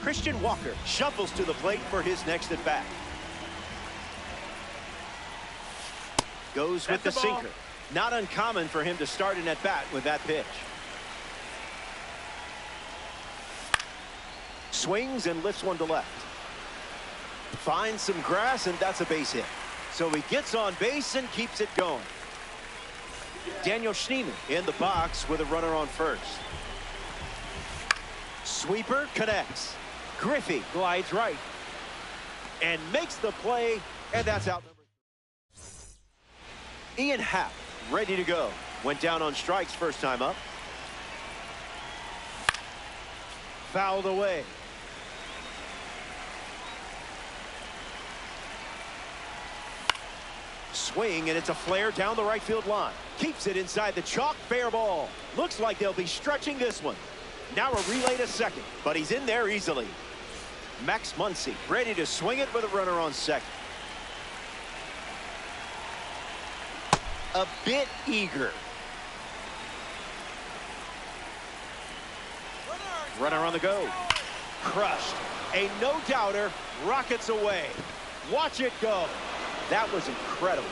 Christian Walker shuffles to the plate for his next at bat. Goes with the sinker. Not uncommon for him to start an at bat with that pitch. Swings and lifts one to left. Finds some grass, and that's a base hit. So he gets on base and keeps it going. Daniel Schneemann in the box with a runner on first. Sweeper connects. Griffey glides right and makes the play, and that's out. Ian Happ ready to go. Went down on strikes first time up. Fouled away. Swing, and it's a flare down the right field line. Keeps it inside the chalk. Fair ball. Looks like they'll be stretching this one. Now a relay to second, but he's in there easily. Max Muncy ready to swing it with a runner on second. A bit eager. Runner on the go. Crushed. A no-doubter. Rockets away. Watch it go. That was incredible.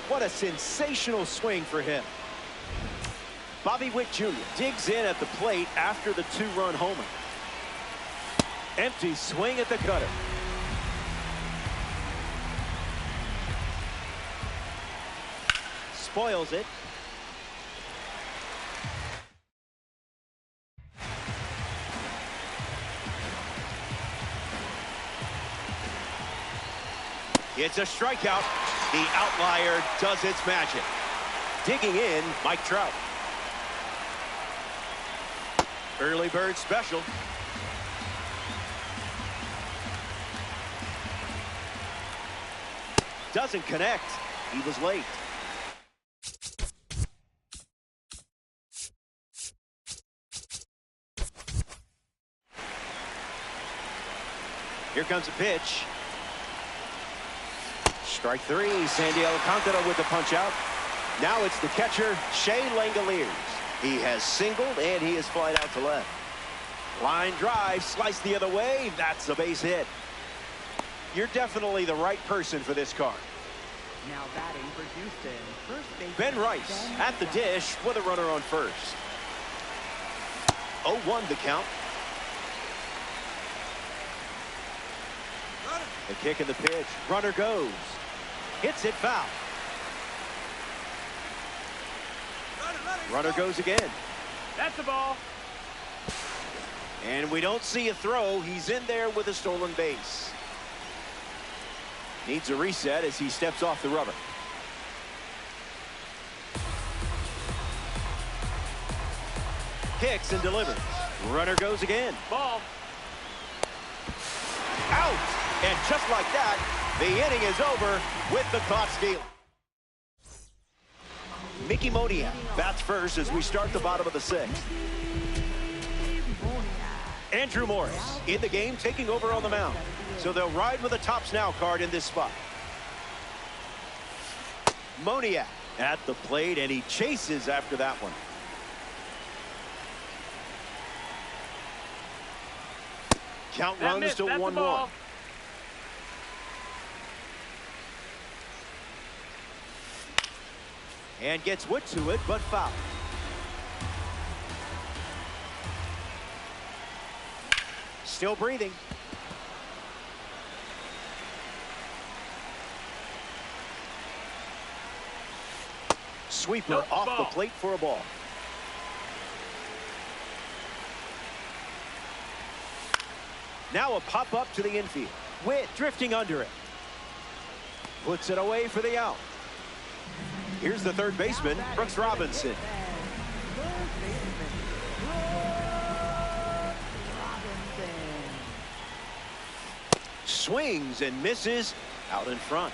What a sensational swing for him. Bobby Witt Jr. digs in at the plate after the two-run homer. Empty swing at the cutter. Spoils it. It's a strikeout. The outlier does its magic. Digging in, Mike Trout. Early bird special. Doesn't connect. He was late. Here comes a pitch. Strike three. Sandy Alcantara with the punch out. Now it's the catcher, Shea Langoliers. He has singled, and he is flied out to left. Line drive, sliced the other way. That's a base hit. You're definitely the right person for this card. Now batting for Houston, first base Ben Rice at the dish with a runner on first. 0-1 the count. The kick and the pitch. Runner goes. Hits it foul. Runner goes again. That's the ball. And we don't see a throw. He's in there with a stolen base. Needs a reset as he steps off the rubber. Kicks and delivers. Runner goes again. Ball. Out. And just like that, the inning is over with the caught steal. Mickey Moniak bats first as we start the bottom of the sixth. Andrew Morris in the game, taking over on the mound. So they'll ride with a tops now card in this spot. Moniak at the plate, and he chases after that one. Count runs to 1-1. And gets Wood to it, but foul. Still breathing. Sweeper off the plate for a ball. Now a pop-up to the infield. Witt drifting under it. Puts it away for the out. Here's the third baseman, Brooks Robinson. Swings and misses out in front.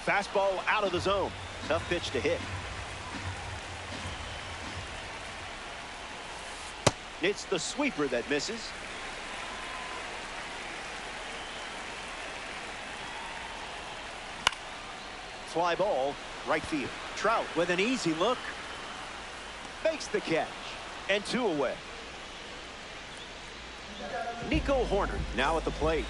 Fastball out of the zone. Tough pitch to hit. It's the sweeper that misses. Fly ball, right field. Trout with an easy look. Makes the catch. And 2 away. Nico Horner now at the plate.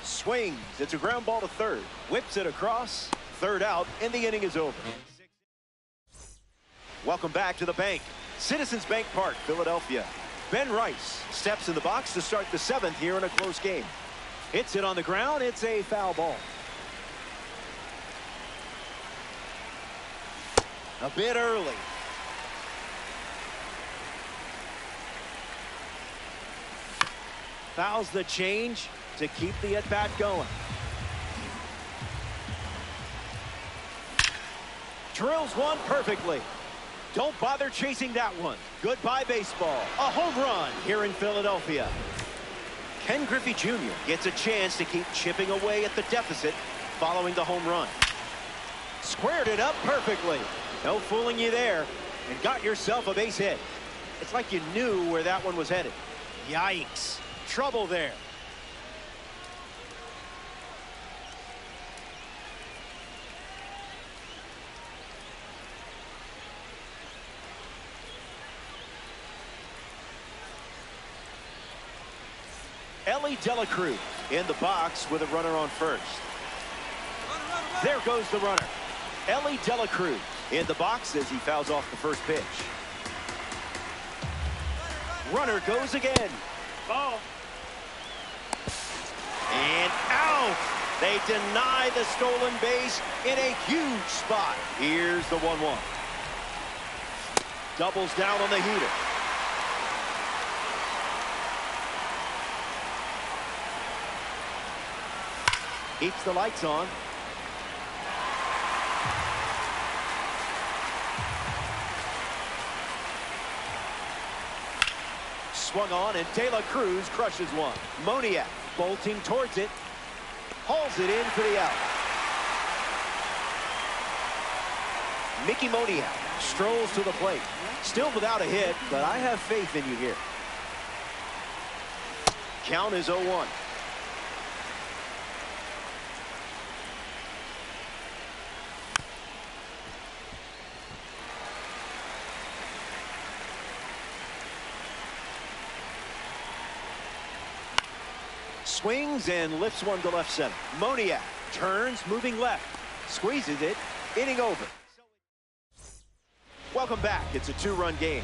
Swings. It's a ground ball to third. Whips it across. Third out, and the inning is over. Welcome back to the bank. Citizens Bank Park, Philadelphia. Ben Rice steps in the box to start the 7th here in a close game. Hits it on the ground. It's a foul ball. A bit early. Fouls the change to keep the at-bat going. Drills one perfectly. Don't bother chasing that one. Goodbye baseball. A home run here in Philadelphia. Ken Griffey Jr. gets a chance to keep chipping away at the deficit following the home run. Squared it up perfectly. No fooling you there, and got yourself a base hit. It's like you knew where that one was headed. Yikes. Trouble there. Ellie Dela Cruz in the box with a runner on first. There goes the runner. Ellie Dela Cruz in the box as he fouls off the first pitch. Runner goes again. Ball. And out. They deny the stolen base in a huge spot. Here's the 1-1. Doubles down on the heater. Keeps the lights on. Swung on, and De La Cruz crushes one. Moniak bolting towards it. Hauls it in for the out. Mickey Moniak strolls to the plate. Still without a hit, but I have faith in you here. Count is 0-1. Swings and lifts one to left center. Moniak turns, moving left. Squeezes it. Inning over. Welcome back. It's a 2-run game.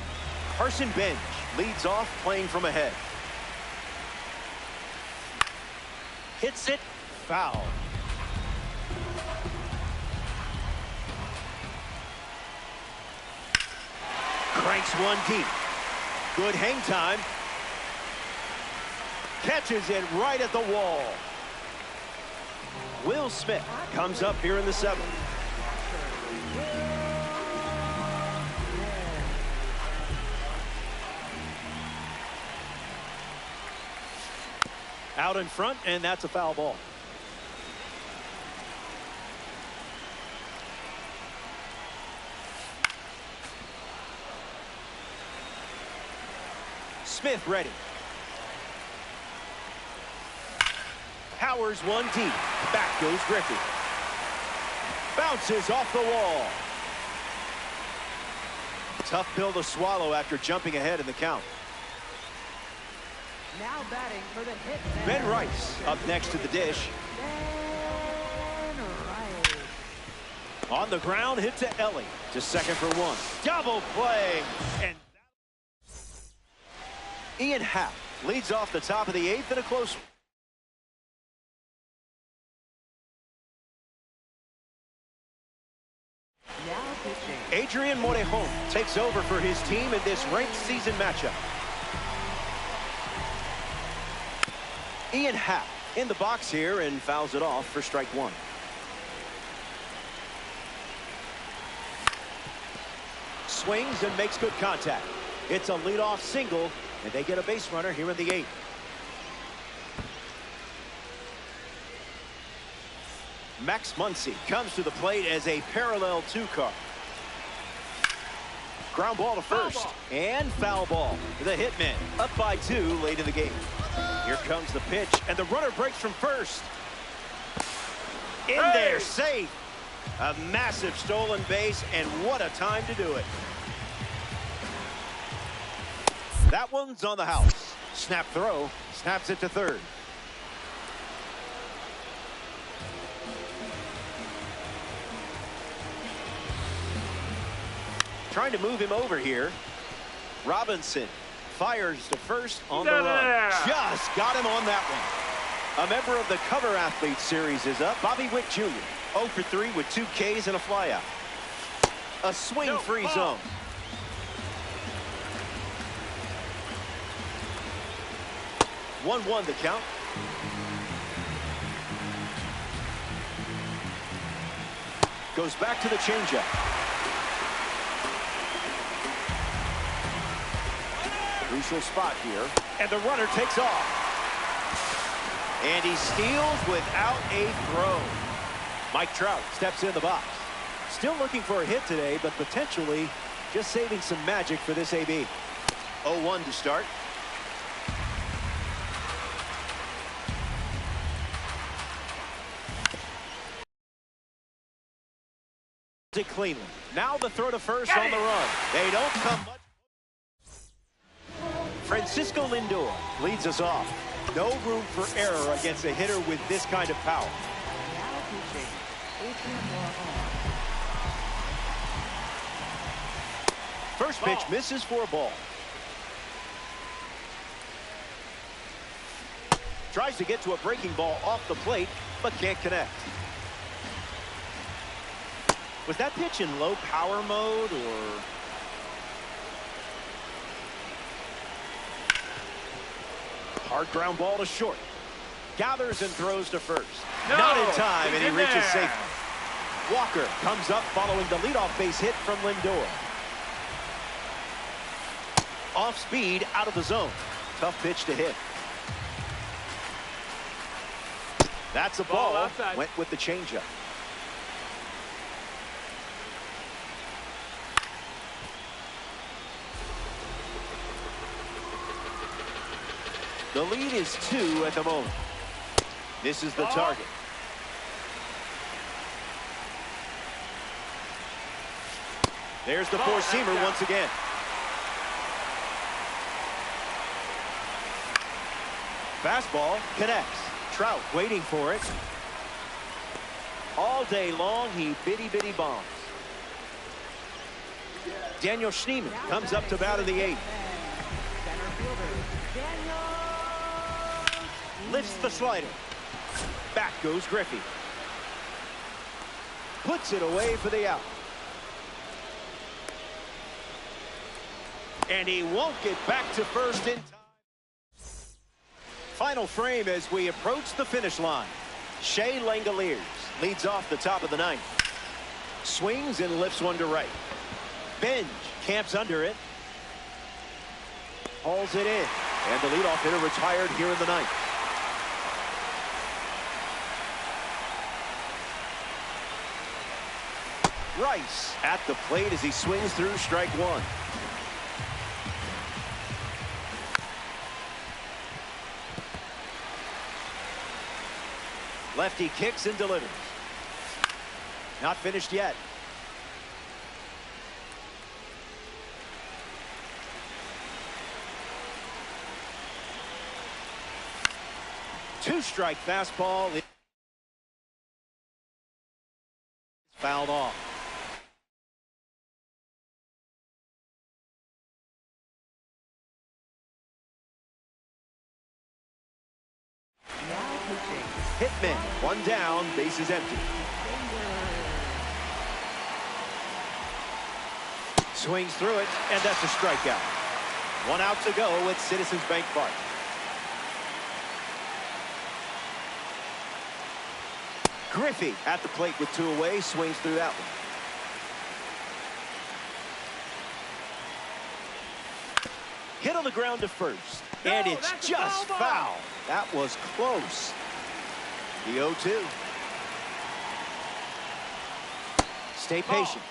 Carson Bench leads off playing from ahead. Hits it. Foul. Cranks one deep. Good hang time. Catches it right at the wall. Will Smith comes up here in the 7th. Out in front, and that's a foul ball. Smith ready. Powers one deep. Back goes Griffey. Bounces off the wall. Tough pill to swallow after jumping ahead in the count. Now batting for the hit. Ben Rice up next to the dish. Ben Rice. On the ground, hit to Ellie. To second for one. Double play. And Ian Happ leads off the top of the 8th in a close one. Adrian Morejon takes over for his team in this ranked season matchup. Ian Happ in the box here and fouls it off for strike one. Swings and makes good contact. It's a leadoff single, and they get a base runner here in the 8th. Max Muncy comes to the plate as a parallel 2-car. Ground ball to first. And foul ball. The hitman up by 2 late in the game. Here comes the pitch, and the runner breaks from first. In there, safe. A massive stolen base, and what a time to do it. That one's on the house. Snap throw, snaps it to third. Trying to move him over here. Robinson fires to first on the run. Just got him on that one. A member of the Cover Athlete Series is up. Bobby Wick Jr. 0 for 3 with 2 Ks and a flyout. A swing-free zone. One the count. Goes back to the changeup. Crucial spot here, and the runner takes off. And he steals without a throw. Mike Trout steps in the box. Still looking for a hit today, but potentially just saving some magic for this AB. 0-1 to start. Cleanly. Now the throw to first on the run. They don't come much. Francisco Lindor leads us off. No room for error against a hitter with this kind of power. First pitch misses for a ball. Tries to get to a breaking ball off the plate, but can't connect. Was that pitch in low power mode, or? Hard ground ball to short. Gathers and throws to first. No, not in time, and he reaches there. safety. Walker comes up following the leadoff base hit from Lindor. Off speed, out of the zone. Tough pitch to hit. That's a ball. Outside. Went with the changeup. The lead is 2 at the moment. This is the target. There's the four-seamer once again. Fastball connects. Trout waiting for it. All day long, he bitty bombs. Daniel Schneemann comes up to bat in the 8th. Lifts the slider. Back goes Griffey. Puts it away for the out. And he won't get back to first in time. Final frame as we approach the finish line. Shea Langoliers leads off the top of the 9th. Swings and lifts one to right. Benj camps under it. Hauls it in. And the leadoff hitter retired here in the 9th. Rice at the plate as he swings through strike 1. Lefty kicks and delivers. Not finished yet. Two-strike fastball. Fouled off. Hitman, one down, base is empty. Swings through it, and that's a strikeout. One out to go at Citizens Bank Park. Griffey at the plate with 2 away, swings through that one. Hit on the ground to first, and it's just foul. That was close. The 0-2. Stay patient.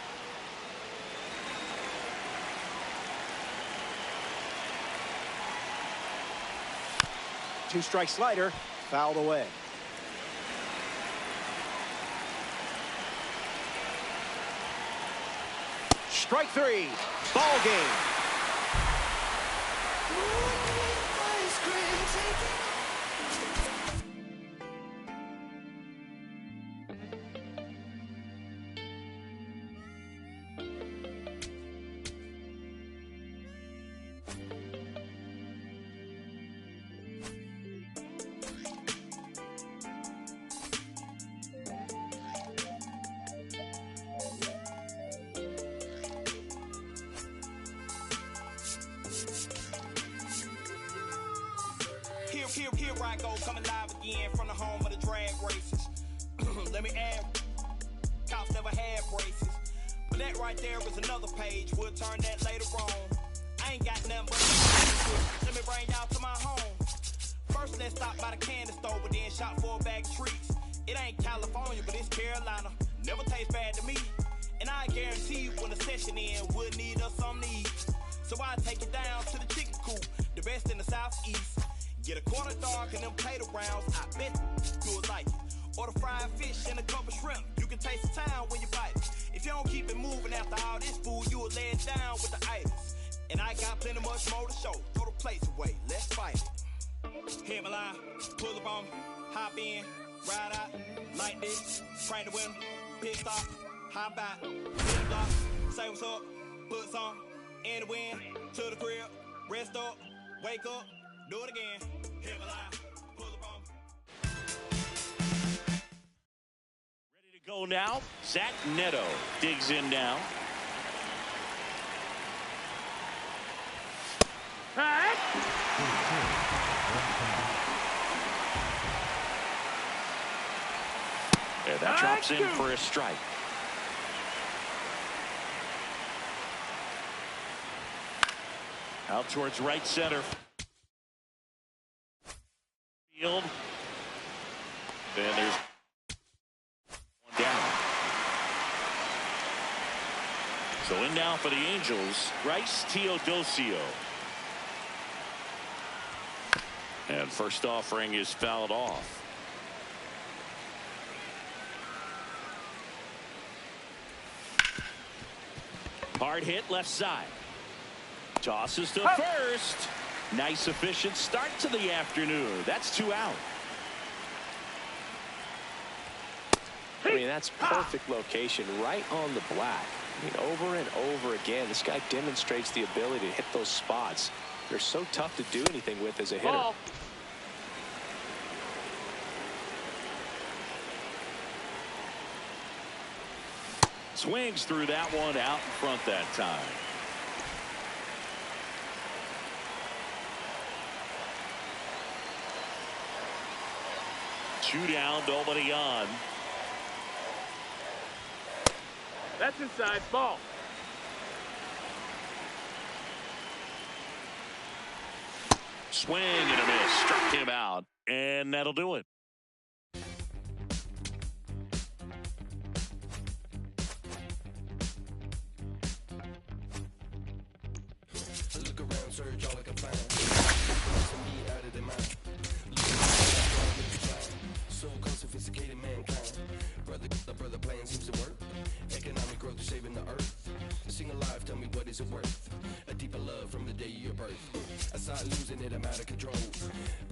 Two-strike slider, fouled away. strike three. Ball game. Ice cream, take it. Here I go, coming live again from the home of the drag races. Let me add, cops never had braces. But that right there is another page, we'll turn that later on. I ain't got nothing but let me bring y'all to my home. First let's stop by the candy store, but then shop for a bag of treats. It ain't California, but it's Carolina. Never tastes bad to me. And I guarantee you when the session ends, we'll need us some needs. So I take it down to the chicken coop, the best in the southeast. Get a quarter dog and them potato rounds, I bet you would like it. Or the fried fish and a couple shrimp, you can taste the town when you bite it. If you don't keep it moving after all this food, you will lay it down with the itis. And I got plenty much more to show, throw the place away, let's fight it. Hit my line, pull up on me, hop in, ride out, like this, crank the window, pit stop, hop out, hit the block, say what's up, put some in the wind, to the crib, rest up, wake up, do it again. Hit my line, pull up on me. Ready to go now. Zach Neto digs in now. And that drops in for a strike. Out towards right center field. And there's one down. So in now for the Angels, Bryce Teodosio. And first offering is fouled off. Hard hit left side. Tosses to first. Nice efficient start to the afternoon. That's 2 out. I mean, that's perfect location right on the black. I mean, over and over again, this guy demonstrates the ability to hit those spots. They're so tough to do anything with as a hitter. Ball. Swings through that one out in front that time. Two down, nobody on. That's inside. Ball. Swing and a miss. Struck him out. And that'll do it. Look around, search all I can find. Some me out of their mind. So called sophisticated mankind. Brother plan seems to work. Economic growth is saving the earth. Sing alive, tell me what is it worth? A deeper love from the day of your birth. I start losing it, I'm out of control.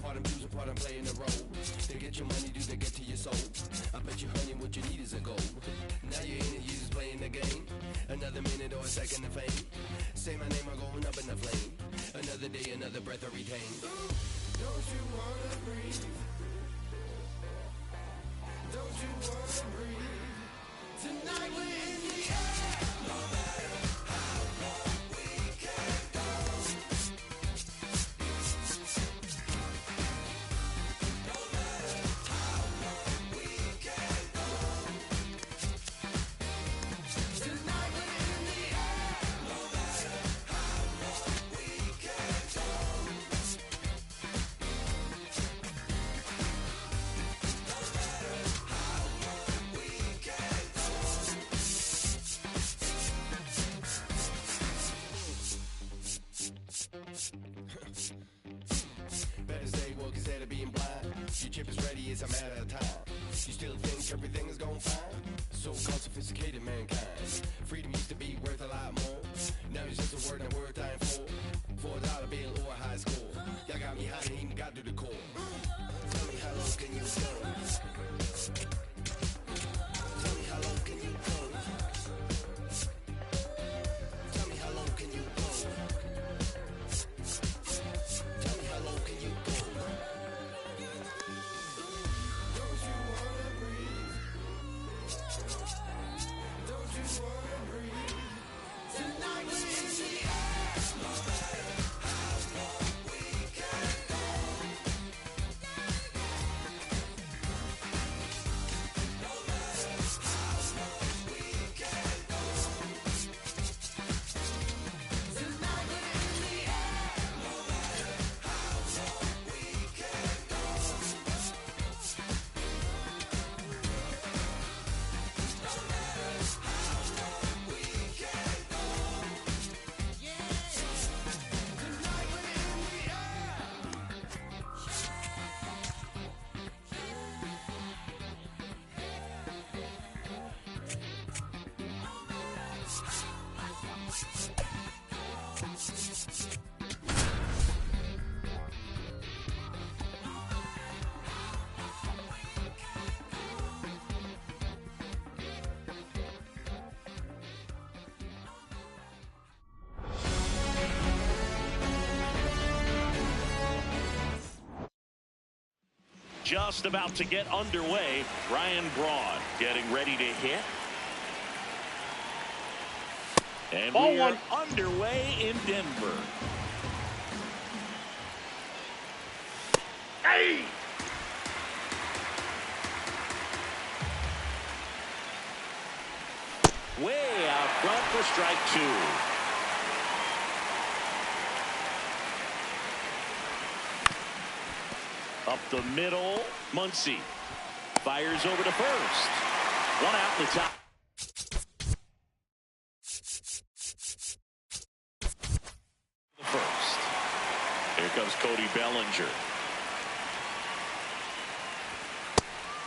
Part I'm choosing, part I'm playing a role. They get your money, do they get to your soul? I bet you, honey, what you need is a goal. Now you ain't it, you just playing the game. Another minute or a second of fame. Say my name, I'm going up in the flame. Another day, another breath I retain. Don't you wanna breathe? Don't you wanna breathe? Tonight we're in the air. No matter how long we can go. No matter how long we can go. Tonight we're in the air. No matter how long we can go. No matter how long we can go. Better stay woke instead of being blind. Your chip is ready, it's a matter of time. You still think everything is going fine? so-called sophisticated mankind. Freedom used to be worth a lot more. Now it's just a word and a word dying for $4 bill or a high score. Y'all got me hot and even got to the core. Tell me how low can you go? Tell me how low can you go? Tell me how low can you go? Tell me how low can you go? Don't you wanna breathe? Don't you wanna breathe? Tonight we're in the air. No matter how low we can go. No matter how low we can go. Tonight we're in the air. No matter how low we can go. No matter how low we can go. Yeah. Tonight we're in the air. Just about to get underway. Ryan Braun getting ready to hit. And we are underway in Denver. Hey! Way out front for strike two. Up the middle, Muncy fires over to first. One out in the top. The first. Here comes Cody Bellinger.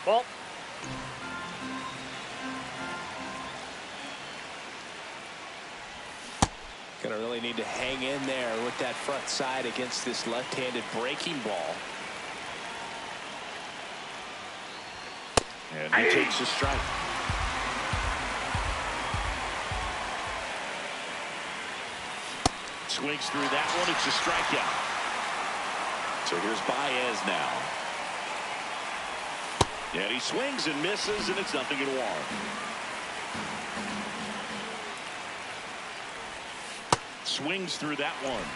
Ball. Gonna really need to hang in there with that front side against this left-handed breaking ball. And he takes a strike. Swings through that one. It's a strikeout. So here's Baez now. And he swings and misses, and it's 0-1. Swings through that one.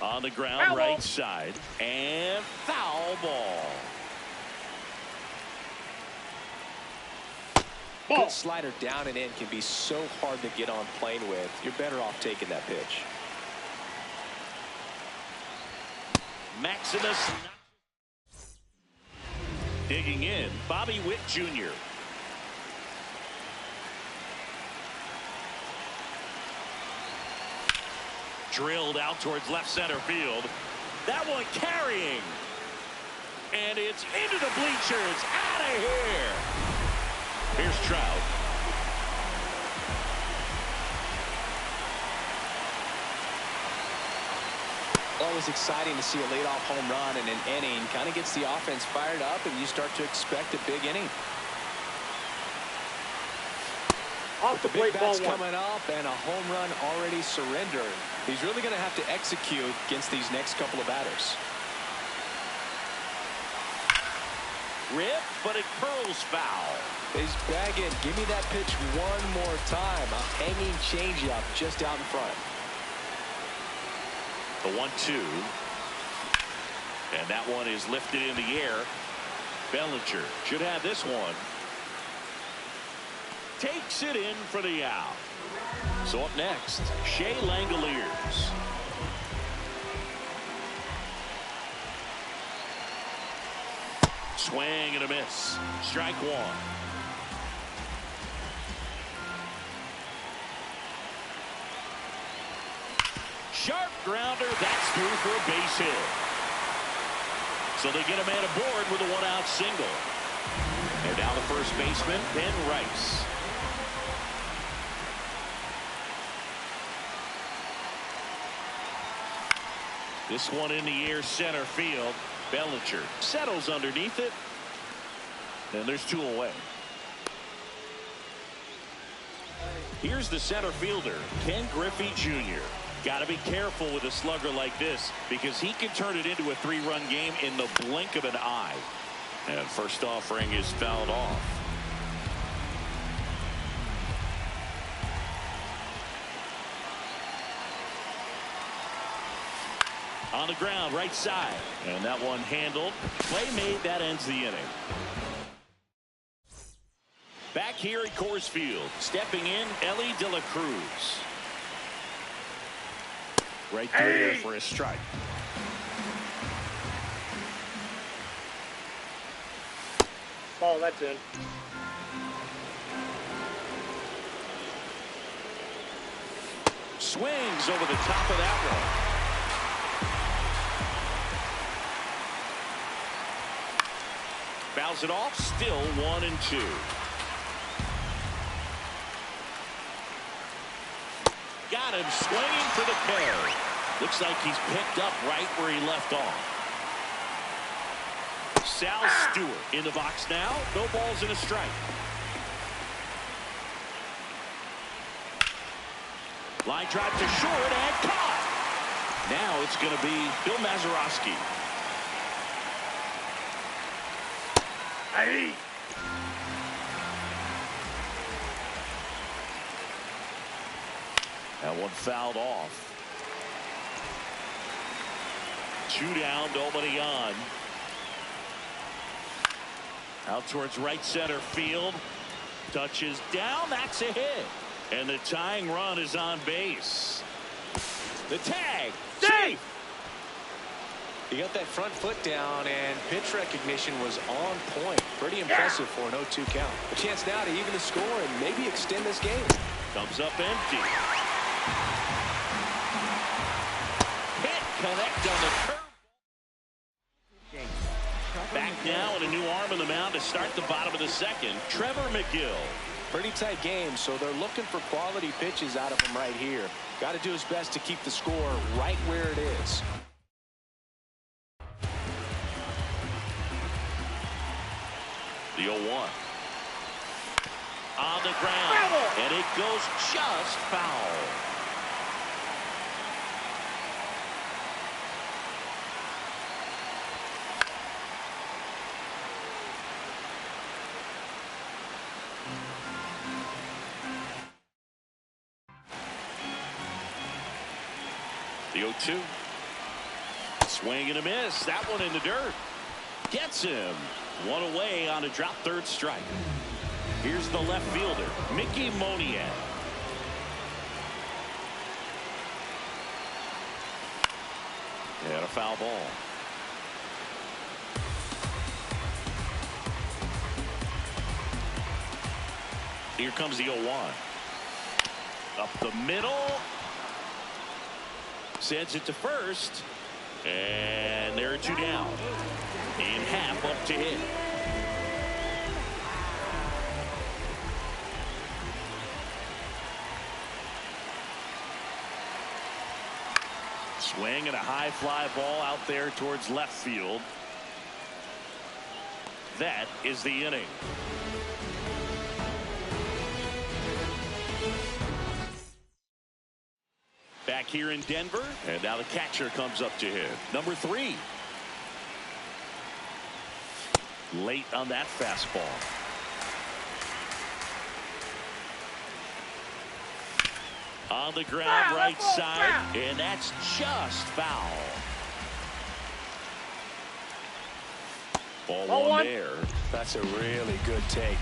On the ground, right side, and foul ball. Good slider down and in can be so hard to get on plane with. You're better off taking that pitch. Maximus digging in. Bobby Witt Jr. Drilled out towards left center field. That one carrying. And it's into the bleachers. Out of here. Here's Trout. Always exciting to see a leadoff home run in an inning. Kind of gets the offense fired up, and you start to expect a big inning. Off the plate, ball one. Coming up, and a home run already surrendered. He's really going to have to execute against these next couple of batters. Rip, but it curls foul. He's bagging. Give me that pitch one more time. A hanging changeup just out in front. The 1-2. And that one is lifted in the air. Bellinger should have this one. Takes it in for the out. So up next, Shea Langoliers. Swing and a miss. Strike one. Sharp grounder. That's through for a base hit. So they get a man aboard with a one-out single. And now the first baseman, Ben Rice. This one in the air, center field. Bellinger settles underneath it. And there's 2 away. Here's the center fielder, Ken Griffey Jr. Got to be careful with a slugger like this because he can turn it into a 3-run game in the blink of an eye. And first offering is fouled off. On the ground, right side. And that one handled. Play made, that ends the inning. Back here at Coors Field, stepping in, Ellie De La Cruz. Right through there for a strike. Ball, that's in. Swings over the top of that one. Fouls it off, still 1-2. Got him swinging for the pair. Looks like he's picked up right where he left off. Sal Stewart in the box now. No balls and a strike. Line drive to short and caught. Now it's going to be Bill Mazeroski. Hey. That one fouled off. 2 down, nobody on. Out towards right center field. Touches down, that's a hit. And the tying run is on base. The tag, safe. He got that front foot down, and pitch recognition was on point. Pretty impressive for an 0-2 count. A chance now to even the score and maybe extend this game. Comes up empty. Hit, connect on the curve. Back now and a new arm in the mound to start the bottom of the second. Trevor McGill. Pretty tight game, so they're looking for quality pitches out of him right here. Got to do his best to keep the score right where it is. The 0-1. On the ground. And it goes just foul. The 0-2. Swing and a miss. That one in the dirt. Gets him. One away on a drop third strike. Here's the left fielder, Mickey Moniak. And a foul ball. Here comes the 0-1. Up the middle. Sends it to first. And there are 2 down. And half up to hit. Swing and a high fly ball out there towards left field. That is the inning. Back here in Denver, and now the catcher comes up to him. Number 3. Late on that fastball. On the ground, right side, and that's just foul. Ball one there. That's a really good take.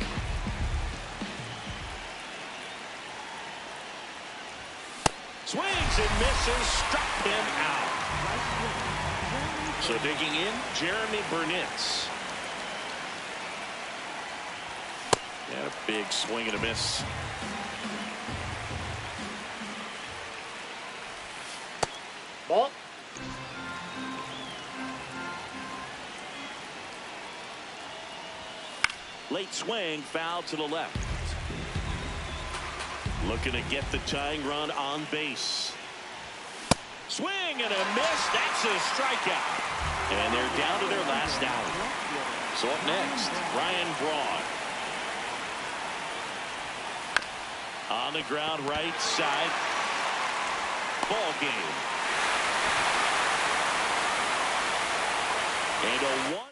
Swings and misses, struck him out. So digging in, Jeremy Burnitz. And a big swing and a miss. Ball. Late swing, foul to the left. Looking to get the tying run on base. Swing and a miss. That's a strikeout. And they're down to their last out. So up next, Ryan Braun. On the ground, right side. Ball game. And a 1.